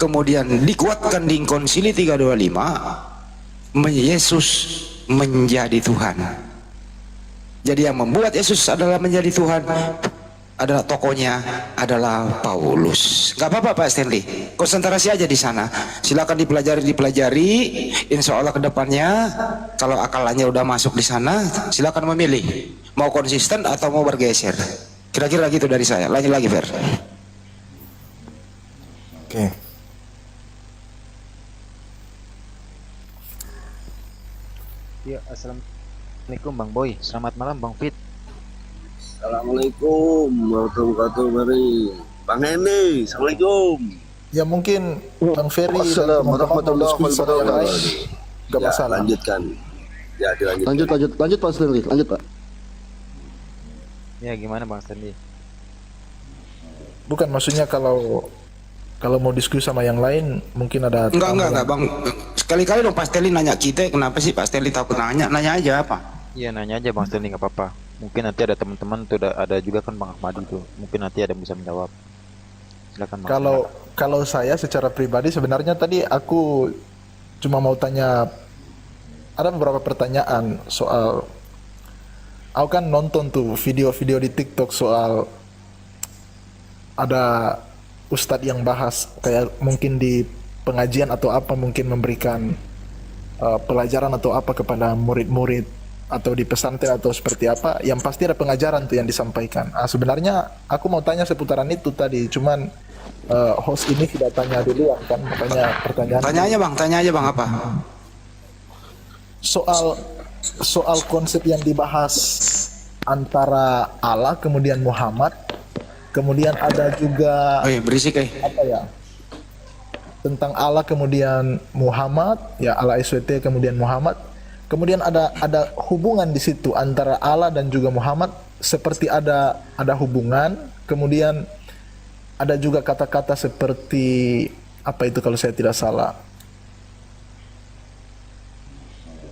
kemudian dikuatkan di Konsili 325, Yesus menjadi Tuhan. Jadi yang membuat Yesus adalah menjadi Tuhan adalah tokohnya adalah Paulus. Gak apa-apa Pak Stanley, konsentrasi aja di sana. Silakan dipelajari. Insya Allah kedepannya kalau akalnya udah masuk di sana, silakan memilih mau konsisten atau mau bergeser. Kira-kira gitu dari saya. Lanjut lagi Fer. Oke. Ya, assalamualaikum Bang Boy. Selamat malam Bang Fit. Assalamualaikum warahmatullahi wabarakatuh. Mari Bang Hendy, assalamualaikum. Ya mungkin Bang Ferry dan Assalamualaikum teman-teman warahmatullahi diskusi sama yang lain, wabarakatuh. gak Ya, masalah. lanjutkan. Ya, dilanjutkan. Lanjut Pak Stanley, lanjut Pak. Ya, gimana Bang Stanley? Bukan maksudnya kalau mau diskusi sama yang lain mungkin ada Enggak Bang. Sekali-kali dong Pak Stanley nanya kita, kenapa sih Pak Stanley takut nanya aja apa? Iya, nanya aja Bang Stanley, nggak apa-apa. Mungkin nanti ada teman-teman tuh, ada juga kan Bang Ahmadi tuh. Mungkin nanti ada yang bisa menjawab. Silakan Bang. Kalau saya secara pribadi sebenarnya tadi aku cuma mau tanya, ada beberapa pertanyaan soal, aku kan nonton tuh video-video di TikTok soal ada ustadz yang bahas kayak mungkin di pengajian atau apa, mungkin memberikan pelajaran atau apa kepada murid-murid atau di pesantren atau seperti apa, yang pasti ada pengajaran tuh yang disampaikan. Sebenarnya aku mau tanya seputaran itu tadi, cuman host ini tidak tanya duluan kan, makanya pertanyaan. Tanya aja bang apa? Soal konsep yang dibahas antara Allah kemudian Muhammad, kemudian ada juga berisik apa ya, tentang Allah kemudian Muhammad, ya Allah SWT kemudian Muhammad, kemudian ada hubungan di situ antara Allah dan juga Muhammad, seperti ada hubungan, kemudian ada juga kata-kata seperti apa itu kalau saya tidak salah,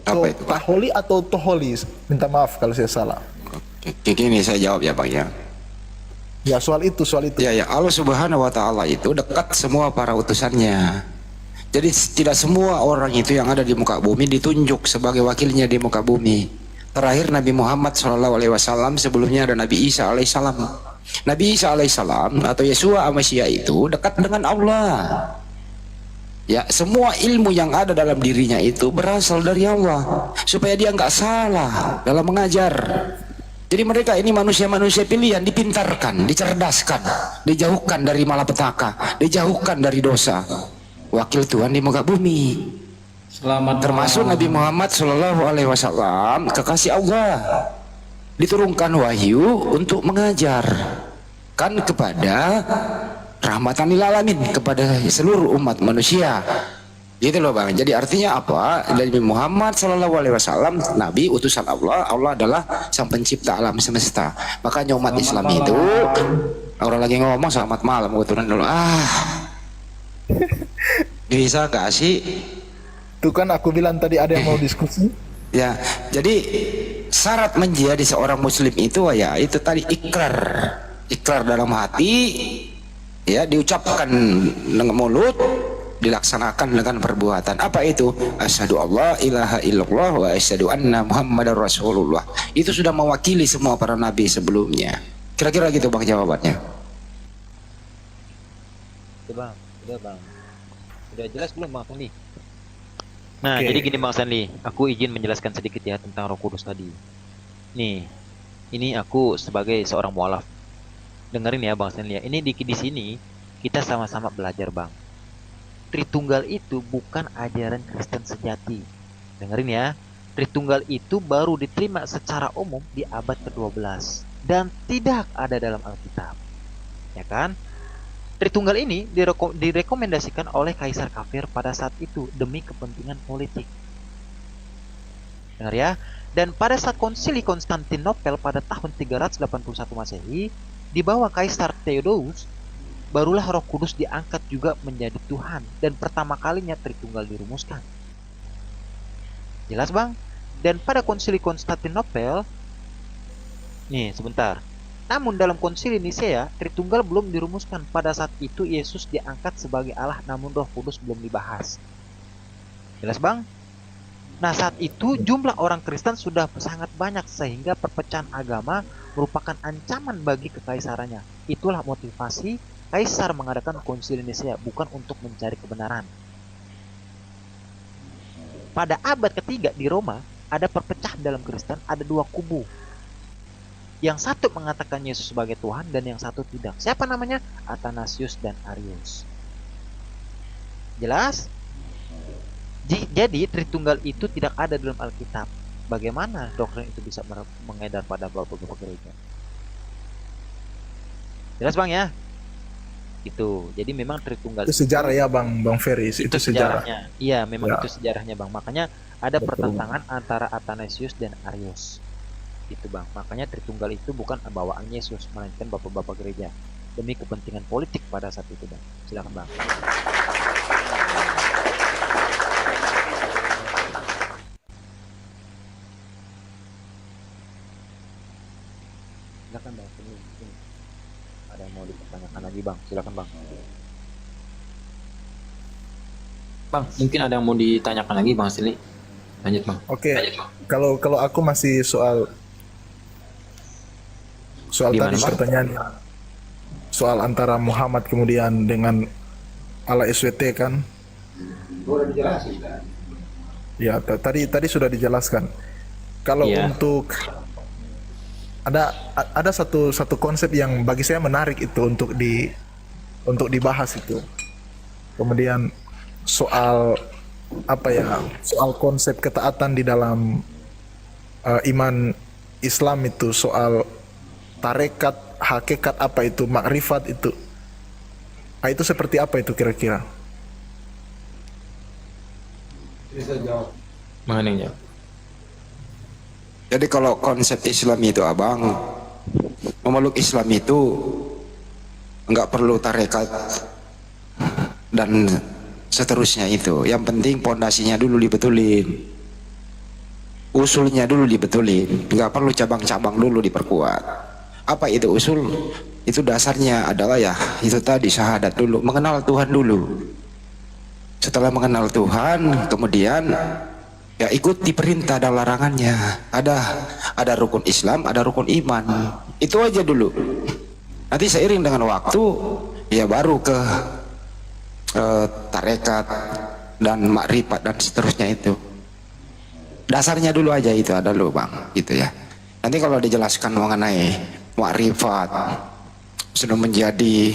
apa itu Pak? taholi atau toholi, minta maaf kalau saya salah. Gini saya jawab ya Bang ya. Ya soal itu. Ya Allah Subhanahu wa Ta'ala itu dekat semua para utusannya. Jadi tidak semua orang itu yang ada di muka bumi ditunjuk sebagai wakilnya di muka bumi. Terakhir Nabi Muhammad SAW, sebelumnya ada Nabi Isa alaihissalam. Nabi Isa alaihissalam atau Yesua Amasia itu dekat dengan Allah. Ya, semua ilmu yang ada dalam dirinya itu berasal dari Allah, supaya dia nggak salah dalam mengajar. Jadi mereka ini manusia-manusia pilihan, dipintarkan, dicerdaskan, dijauhkan dari malapetaka, dijauhkan dari dosa. Wakil Tuhan di muka bumi. Termasuk Nabi Muhammad SAW, kekasih Allah, diturunkan wahyu untuk mengajar kan kepada rahmatan lil alamin, kepada seluruh umat manusia. Gitu loh Bang. Jadi artinya apa? Dari Muhammad SAW, Nabi utusan Allah. Allah adalah sang pencipta alam semesta. Makanya umat Islam itu, orang lagi ngomong selamat malam, gue turun dulu. Bisa gak sih? Itu kan aku bilang tadi ada yang mau diskusi. Ya, jadi syarat menjadi seorang muslim itu ya itu tadi ikrar dalam hati, ya diucapkan dengan mulut, dilaksanakan dengan perbuatan. Apa itu? Asyhadu alla ilaha illallah wa asyhadu anna muhammadar rasulullah. Itu sudah mewakili semua para nabi sebelumnya. Kira-kira gitu Bang jawabannya. Udah bang. Udah jelas belum Bang Stanley? Nah, jadi gini Bang Stanley, aku izin menjelaskan sedikit ya tentang Roh Kudus tadi. Nih, ini aku sebagai seorang mualaf. Dengerin ya Bang Stanley ya. Ini di sini kita sama-sama belajar Bang. Tritunggal itu bukan ajaran Kristen sejati. Dengerin ya. Tritunggal itu baru diterima secara umum di abad ke-12 dan tidak ada dalam Alkitab. Ya kan? Tritunggal ini direkomendasikan oleh Kaisar Kafir pada saat itu demi kepentingan politik. Dengar ya. Dan pada saat Konsili Konstantinopel pada tahun 381 Masehi, di bawah Kaisar Theodosius, barulah Roh Kudus diangkat juga menjadi Tuhan dan pertama kalinya Tritunggal dirumuskan. Jelas Bang? Dan pada Konsili Konstantinopel, nih sebentar. Namun dalam konsili Nisea, Tritunggal belum dirumuskan. Pada saat itu Yesus diangkat sebagai Allah, namun Roh Kudus belum dibahas. Jelas bang? Nah saat itu jumlah orang Kristen sudah sangat banyak sehingga perpecahan agama merupakan ancaman bagi kekaisarannya. Itulah motivasi kaisar mengadakan konsili Nisea, bukan untuk mencari kebenaran. Pada abad ketiga di Roma, ada perpecahan dalam Kristen, ada dua kubu. Yang satu mengatakan Yesus sebagai Tuhan dan yang satu tidak. Siapa namanya? Athanasius dan Arius. Jelas? Jadi Tritunggal itu tidak ada dalam Alkitab. Bagaimana doktrin itu bisa mengedar pada bapak-bapak gereja? Jelas bang ya? Itu. Jadi memang Tritunggal Itu sejarah ya Bang Ferry, itu sejarah. sejarahnya. Iya, memang Ya. itu sejarahnya bang. Makanya ada Betul. pertentangan antara Athanasius dan Arius. Itu bang. Makanya Tritunggal itu bukan bawaan Yesus, melainkan bapak-bapak gereja demi kepentingan politik pada saat itu bang. Silakan bang. Silakan bang. Ini ada yang mau dipertanyakan lagi bang. Silakan bang. Bang, mungkin ada yang mau ditanyakan lagi Bang Stanley. Lanjut Bang. Oke, kalau aku masih soal Gimana, tadi Bang? pertanyaan soal antara Muhammad kemudian dengan Allah SWT kan? Boleh dijelasin. Ya, tadi sudah dijelaskan. Kalau Iya. untuk ada satu konsep yang bagi saya menarik itu untuk dibahas itu. Kemudian soal soal konsep ketaatan di dalam iman Islam itu, soal tarekat, hakikat apa itu, makrifat itu. Itu seperti apa itu kira-kira? Bisa jawab. Mana yang jawab? Jadi kalau konsep Islam itu abang, memeluk Islam itu nggak perlu tarekat dan seterusnya itu. Yang penting pondasinya dulu dibetulin, usulnya dulu dibetulin, nggak perlu cabang-cabang dulu diperkuat. Apa itu usul? Itu dasarnya adalah ya itu tadi, syahadat dulu, mengenal Tuhan dulu. Setelah mengenal Tuhan, kemudian ya ikuti perintah dan larangannya. Ada rukun Islam, ada rukun iman. Itu aja dulu. Nanti seiring dengan waktu ya baru ke tarekat dan makrifat dan seterusnya itu. Dasarnya dulu aja itu ada dulu bang, gitu ya. Nanti kalau dijelaskan mengenai makrifat sudah menjadi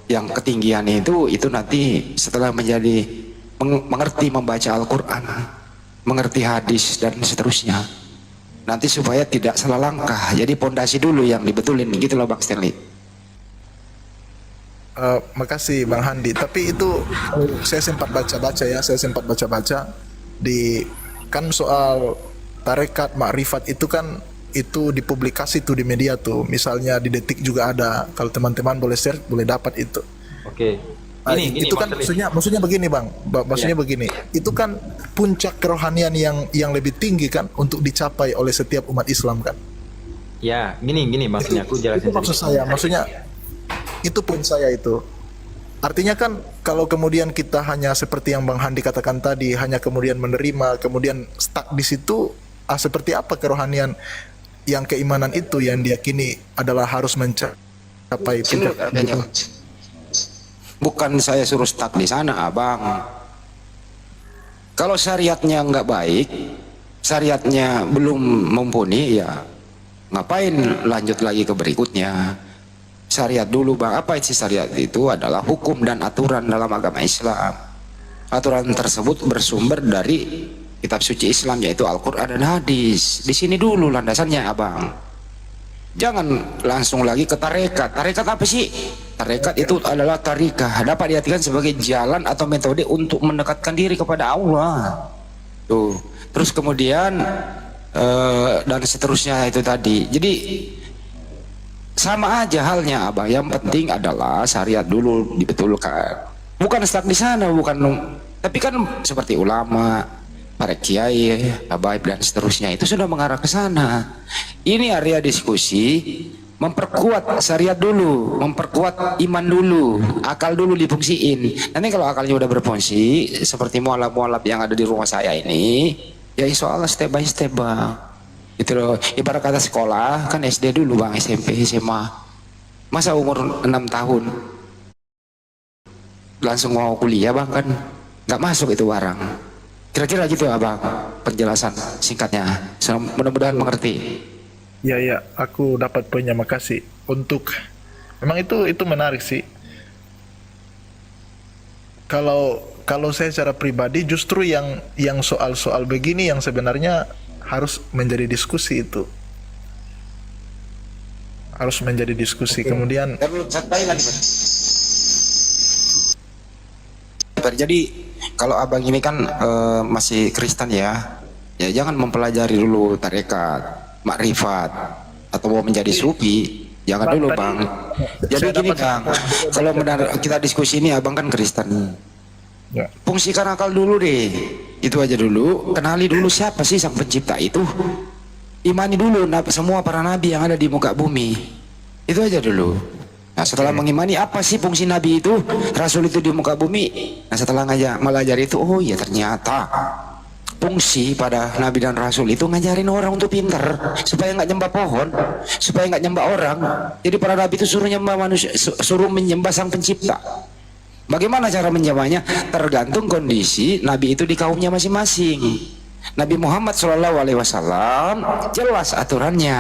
yang ketinggian itu nanti setelah menjadi mengerti membaca Al-Quran, mengerti hadis dan seterusnya. Nanti supaya tidak salah langkah. Jadi pondasi dulu yang dibetulin gitu loh Bang Stanley. Makasih Bang Handi. Tapi itu saya sempat baca-baca di kan soal tarekat makrifat itu kan itu dipublikasi tuh di media tuh. Misalnya di Detik juga ada. Kalau teman-teman boleh share boleh dapat itu. Oke. Gini, Itu kan Bang Stanley. maksudnya begini Bang. Maksudnya begini. Itu kan puncak kerohanian yang lebih tinggi kan untuk dicapai oleh setiap umat Islam kan. Ya, gini maksudnya aku jelasin Itu maksud sedikit. saya, maksudnya itu poin saya itu. Artinya kan kalau kemudian kita hanya seperti yang Bang Handi katakan tadi, hanya kemudian menerima, kemudian stuck di situ, seperti apa kerohanian yang keimanan itu yang diyakini adalah harus mencapai puncak. Bukan saya suruh stuck di sana abang. Kalau syariatnya nggak baik, syariatnya belum mumpuni, ya ngapain lanjut lagi ke berikutnya. Syariat dulu bang. Apa isi syariat? Itu adalah hukum dan aturan dalam agama Islam. Aturan tersebut bersumber dari kitab suci Islam, yaitu Al-Quran dan hadis. Di sini dulu landasannya abang. Jangan langsung lagi ke tarekat. Tarekat apa sih? Tarekat itu adalah tarikah, dapat diartikan sebagai jalan atau metode untuk mendekatkan diri kepada Allah. Tuh. Terus kemudian dan seterusnya itu tadi. Jadi sama aja halnya abang. Yang penting adalah syariat dulu dibetulkan. Bukan stuck di sana, bukan. Tapi kan seperti ulama, para kiai, habaib dan seterusnya itu sudah mengarah ke sana. Ini area diskusi memperkuat syariat dulu, memperkuat iman dulu, akal dulu difungsiin. Nanti kalau akalnya udah berfungsi seperti mualaf-mualaf yang ada di rumah saya ini, ya insya Allah step by step bang. Gitu loh. Ibarat kata sekolah kan SD dulu bang, SMP, SMA. Masa umur 6 tahun langsung mau kuliah bang, kan nggak masuk itu barang. Kira-kira gitu abang penjelasan singkatnya. Mudah-mudahan mengerti. Ya, ya, aku dapat poinnya, makasih. Untuk memang itu menarik sih. Kalau saya secara pribadi justru yang soal-soal begini yang sebenarnya harus menjadi diskusi itu. Harus menjadi diskusi. Kemudian jadi kalau abang ini kan masih Kristen ya, ya jangan mempelajari dulu tarekat, makrifat, atau mau menjadi sufi, jangan dulu bang. Jadi gini bang, kalau benar kita diskusi ini abang kan Kristen, ya. Fungsikan akal dulu deh, itu aja dulu. Kenali dulu siapa sih sang pencipta itu, imani dulu semua para nabi yang ada di muka bumi, itu aja dulu. Nah setelah mengimani apa sih fungsi nabi itu, rasul itu di muka bumi, nah setelah melajari itu, oh iya ternyata fungsi pada nabi dan rasul itu ngajarin orang untuk pintar supaya nggak nyembah pohon, supaya nggak nyembah orang. Jadi para nabi itu suruh nyembah manusia, suruh menyembah sang pencipta. Bagaimana cara menyembahnya? Tergantung kondisi nabi itu di kaumnya masing-masing. Nabi Muhammad SAW jelas aturannya.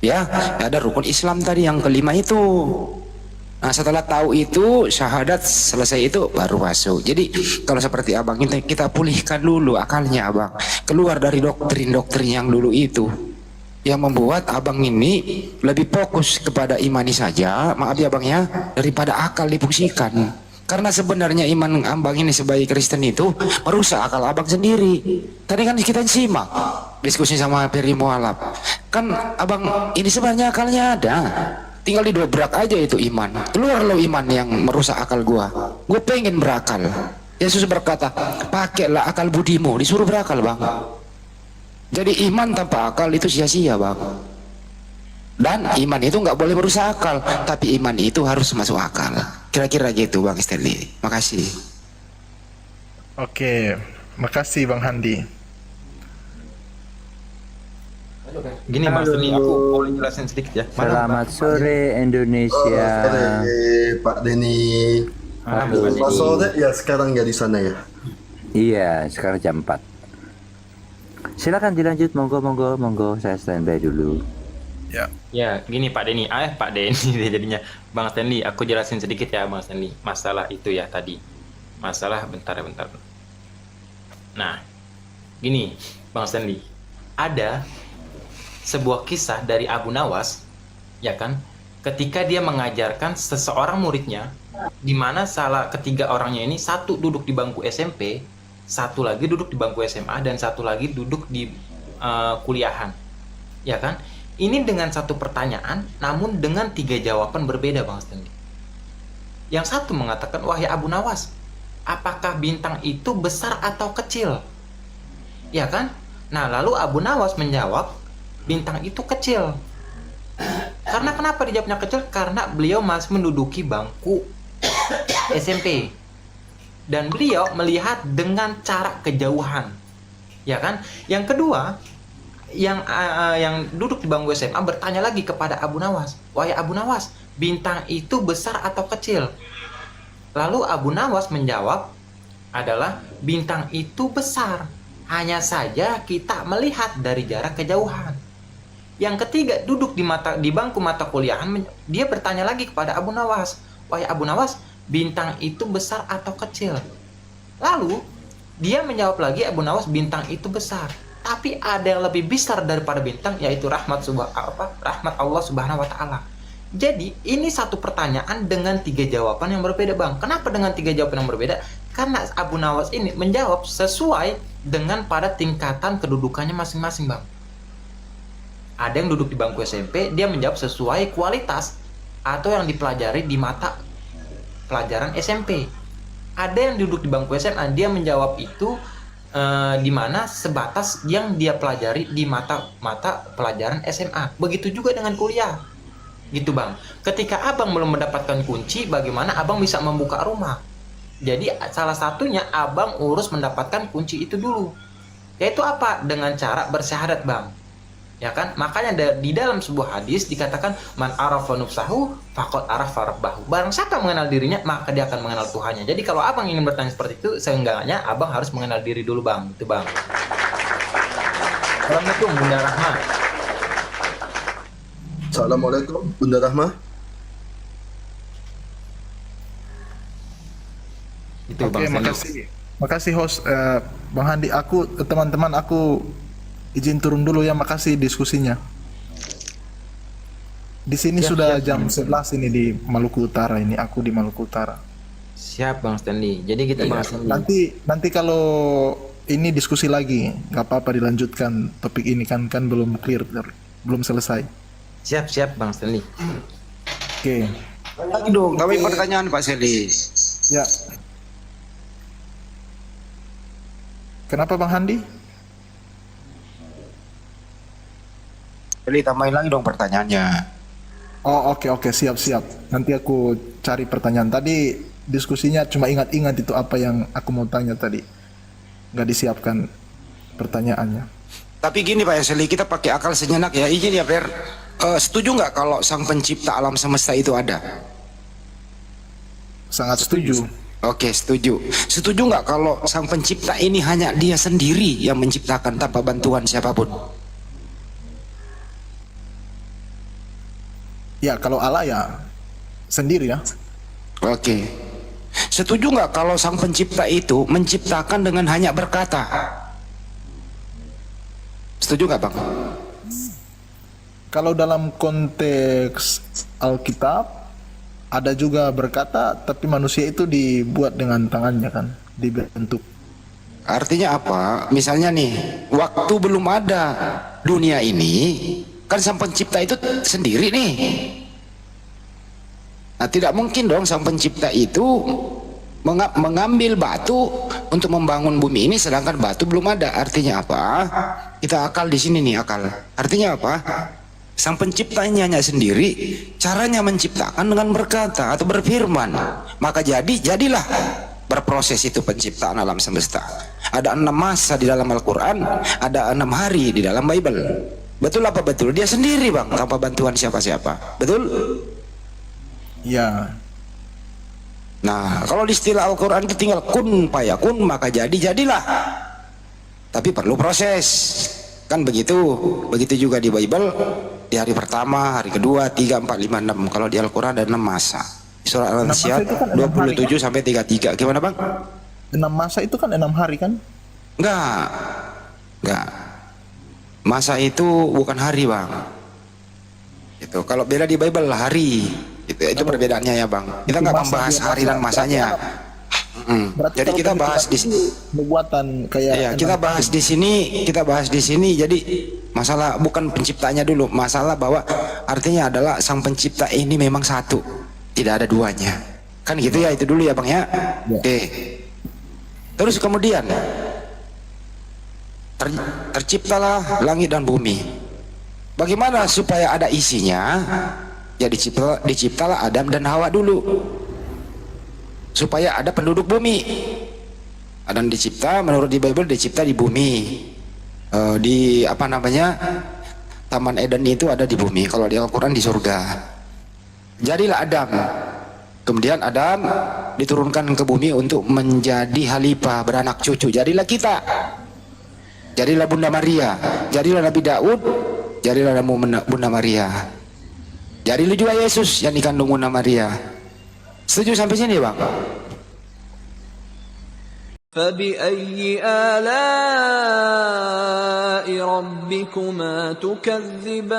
Ya, ada rukun Islam tadi yang kelima itu. Nah setelah tahu itu, syahadat selesai itu baru masuk. Jadi kalau seperti abang kita pulihkan dulu akalnya abang, keluar dari doktrin-doktrin yang dulu itu, yang membuat abang ini lebih fokus kepada imani saja, maaf ya bang ya, daripada akal difungsikan. Karena sebenarnya iman abang ini sebagai Kristen itu merusak akal abang sendiri. Tadi kan kita simak diskusi sama Peri Mualaf, kan abang ini sebenarnya akalnya ada, tinggal didobrak aja itu iman. Keluar lo iman yang merusak akal gua pengen berakal. Yesus berkata, pakailah akal budimu, disuruh berakal bang. Jadi iman tanpa akal itu sia-sia bang. Dan iman itu nggak boleh merusak akal, tapi iman itu harus masuk akal. Kira-kira gitu bang Stanley. Makasih. Oke, makasih Bang Handi. Gini Mas Stanley, aku boleh jelasin sedikit ya. Selamat sore Indonesia. Sore Pak Denny. Pak sore ya sekarang ya di sana ya. Iya, sekarang jam 4. Silakan dilanjut, monggo, saya standby dulu. Ya. Ya, gini Pak Denny, Pak Denny dia jadinya. Bang Stanley, aku jelasin sedikit ya Bang Stanley. Masalah itu ya tadi. Masalah bentar. Nah, gini Bang Stanley, ada sebuah kisah dari Abu Nawas, ya kan? Ketika dia mengajarkan seseorang muridnya, di mana salah ketiga orangnya ini, satu duduk di bangku SMP, satu lagi duduk di bangku SMA, dan satu lagi duduk di kuliahan, ya kan? Ini dengan satu pertanyaan, namun dengan 3 jawaban berbeda Bang Stanley. Yang satu mengatakan, wahai Abu Nawas, apakah bintang itu besar atau kecil? Ya kan? Nah, lalu Abu Nawas menjawab, bintang itu kecil. Karena kenapa dijawabnya kecil? Karena beliau masih menduduki bangku SMP. Dan beliau melihat dengan cara kejauhan. Ya kan? Yang kedua, yang duduk di bangku SMA bertanya lagi kepada Abu Nawas, wahai Abu Nawas, bintang itu besar atau kecil? Lalu Abu Nawas menjawab adalah bintang itu besar, hanya saja kita melihat dari jarak kejauhan. Yang ketiga duduk di bangku mata kuliahan, dia bertanya lagi kepada Abu Nawas, wahai Abu Nawas, bintang itu besar atau kecil? Lalu dia menjawab lagi Abu Nawas, bintang itu besar. Tapi ada yang lebih besar daripada bintang, yaitu rahmat Allah Subhanahu wa Ta'ala. Jadi ini satu pertanyaan dengan 3 jawaban yang berbeda bang. Kenapa dengan 3 jawaban yang berbeda? Karena Abu Nawas ini menjawab sesuai dengan pada tingkatan kedudukannya masing-masing bang. Ada yang duduk di bangku SMP, dia menjawab sesuai kualitas atau yang dipelajari di mata pelajaran SMP. Ada yang duduk di bangku SMA, dia menjawab itu di mana sebatas yang dia pelajari di mata pelajaran SMA. Begitu juga dengan kuliah. Gitu bang. Ketika abang belum mendapatkan kunci, bagaimana abang bisa membuka rumah? Jadi salah satunya abang urus mendapatkan kunci itu dulu. Yaitu apa? Dengan cara bersyahadat bang. Ya kan? Makanya di dalam sebuah hadis dikatakan man arafa nafsahu faqad arafa rabbahu. Barang siapa mengenal dirinya, maka dia akan mengenal Tuhannya. Jadi kalau abang ingin bertanya seperti itu, seenggaknya abang harus mengenal diri dulu bang. Itu bang. Assalamualaikum Bunda Rahma. Assalamualaikum Bunda Rahma. Itu Oke, bang. makasih. Makasih host Bang Handi. Aku teman-teman aku izin turun dulu ya. Makasih diskusinya. Di sini sudah jam 11 ini di Maluku Utara ini. Aku di Maluku Utara. Siap bang Stanley. Jadi kita bahas Nanti kalau ini diskusi lagi, nggak apa-apa dilanjutkan topik ini kan belum clear, belum selesai. Siap bang Stanley. Oke. Lagi dong, kami pertanyaan Pak Seli. Ya. Kenapa Bang Handi? Seli tambahin lagi dong pertanyaannya. Oh oke siap. Nanti aku cari pertanyaan. Tadi diskusinya cuma ingat-ingat itu apa yang aku mau tanya tadi. Nggak disiapkan pertanyaannya. Tapi gini Pak Seli, kita pakai akal sejenak ya. Izin ya Per. Setuju nggak kalau sang pencipta alam semesta itu ada? Sangat setuju. Oke, setuju. Setuju nggak kalau sang pencipta ini hanya dia sendiri yang menciptakan tanpa bantuan siapapun? Ya kalau Allah ya sendiri ya. Oke. Setuju nggak kalau sang pencipta itu menciptakan dengan hanya berkata? Setuju nggak Bang? Kalau dalam konteks Alkitab ada juga berkata, tapi manusia itu dibuat dengan tangannya kan, dibentuk. Artinya apa? Misalnya nih, waktu belum ada dunia ini, kan sang pencipta itu sendiri nih. Nah, tidak mungkin dong sang pencipta itu mengambil batu untuk membangun bumi ini, sedangkan batu belum ada. Artinya apa? Kita akal di sini nih, akal. Artinya apa? Sang penciptanya hanya sendiri, caranya menciptakan dengan berkata atau berfirman. Maka jadilah berproses itu penciptaan alam semesta. Ada 6 masa di dalam Al-Quran, ada 6 hari di dalam Bible. Betul apa betul? Dia sendiri Bang, tanpa bantuan siapa-siapa. Betul? Ya. Nah, kalau di istilah Al-Quran itu tinggal kun payakun, maka jadilah. Tapi perlu proses. Kan begitu. Begitu juga di Bible. Di hari pertama, hari kedua, 3, 4, 5, 6. Kalau di Al-Quran ada 6 masa. Di surah Al-Ansyad kan 27 sampai 33. Gimana Bang? 6 masa itu kan 6 hari kan? Enggak. Masa itu bukan hari Bang. Itu kalau beda di Bible hari. Itu perbedaannya ya Bang. Kita nggak membahas hari dan masanya. Jadi kita bahas di sini nubuatan kayak ya, kita bahas di sini. Jadi masalah bukan penciptanya dulu, masalah bahwa artinya adalah sang pencipta ini memang satu, tidak ada duanya. Kan gitu ya, itu dulu ya Bang ya. Oke. Terus kemudian terciptalah langit dan bumi. Bagaimana supaya ada isinya? Ya diciptalah Adam dan Hawa dulu. Supaya ada penduduk bumi. Adam dicipta menurut di Bible dicipta di bumi. Di apa namanya? Taman Eden itu ada di bumi. Kalau di Al-Qur'an di surga. Jadilah Adam. Kemudian Adam diturunkan ke bumi untuk menjadi khalifah, beranak cucu. Jadilah kita. Jadilah Bunda Maria. Jadilah Nabi Daud. Jadilah Bunda Maria. Jadilah juga Yesus yang dikandung Bunda Maria. Setuju sampai sini Bang? فَبِأَيِّ آلَاءِ رَبِّكُمَا تُكَذِّبَانِ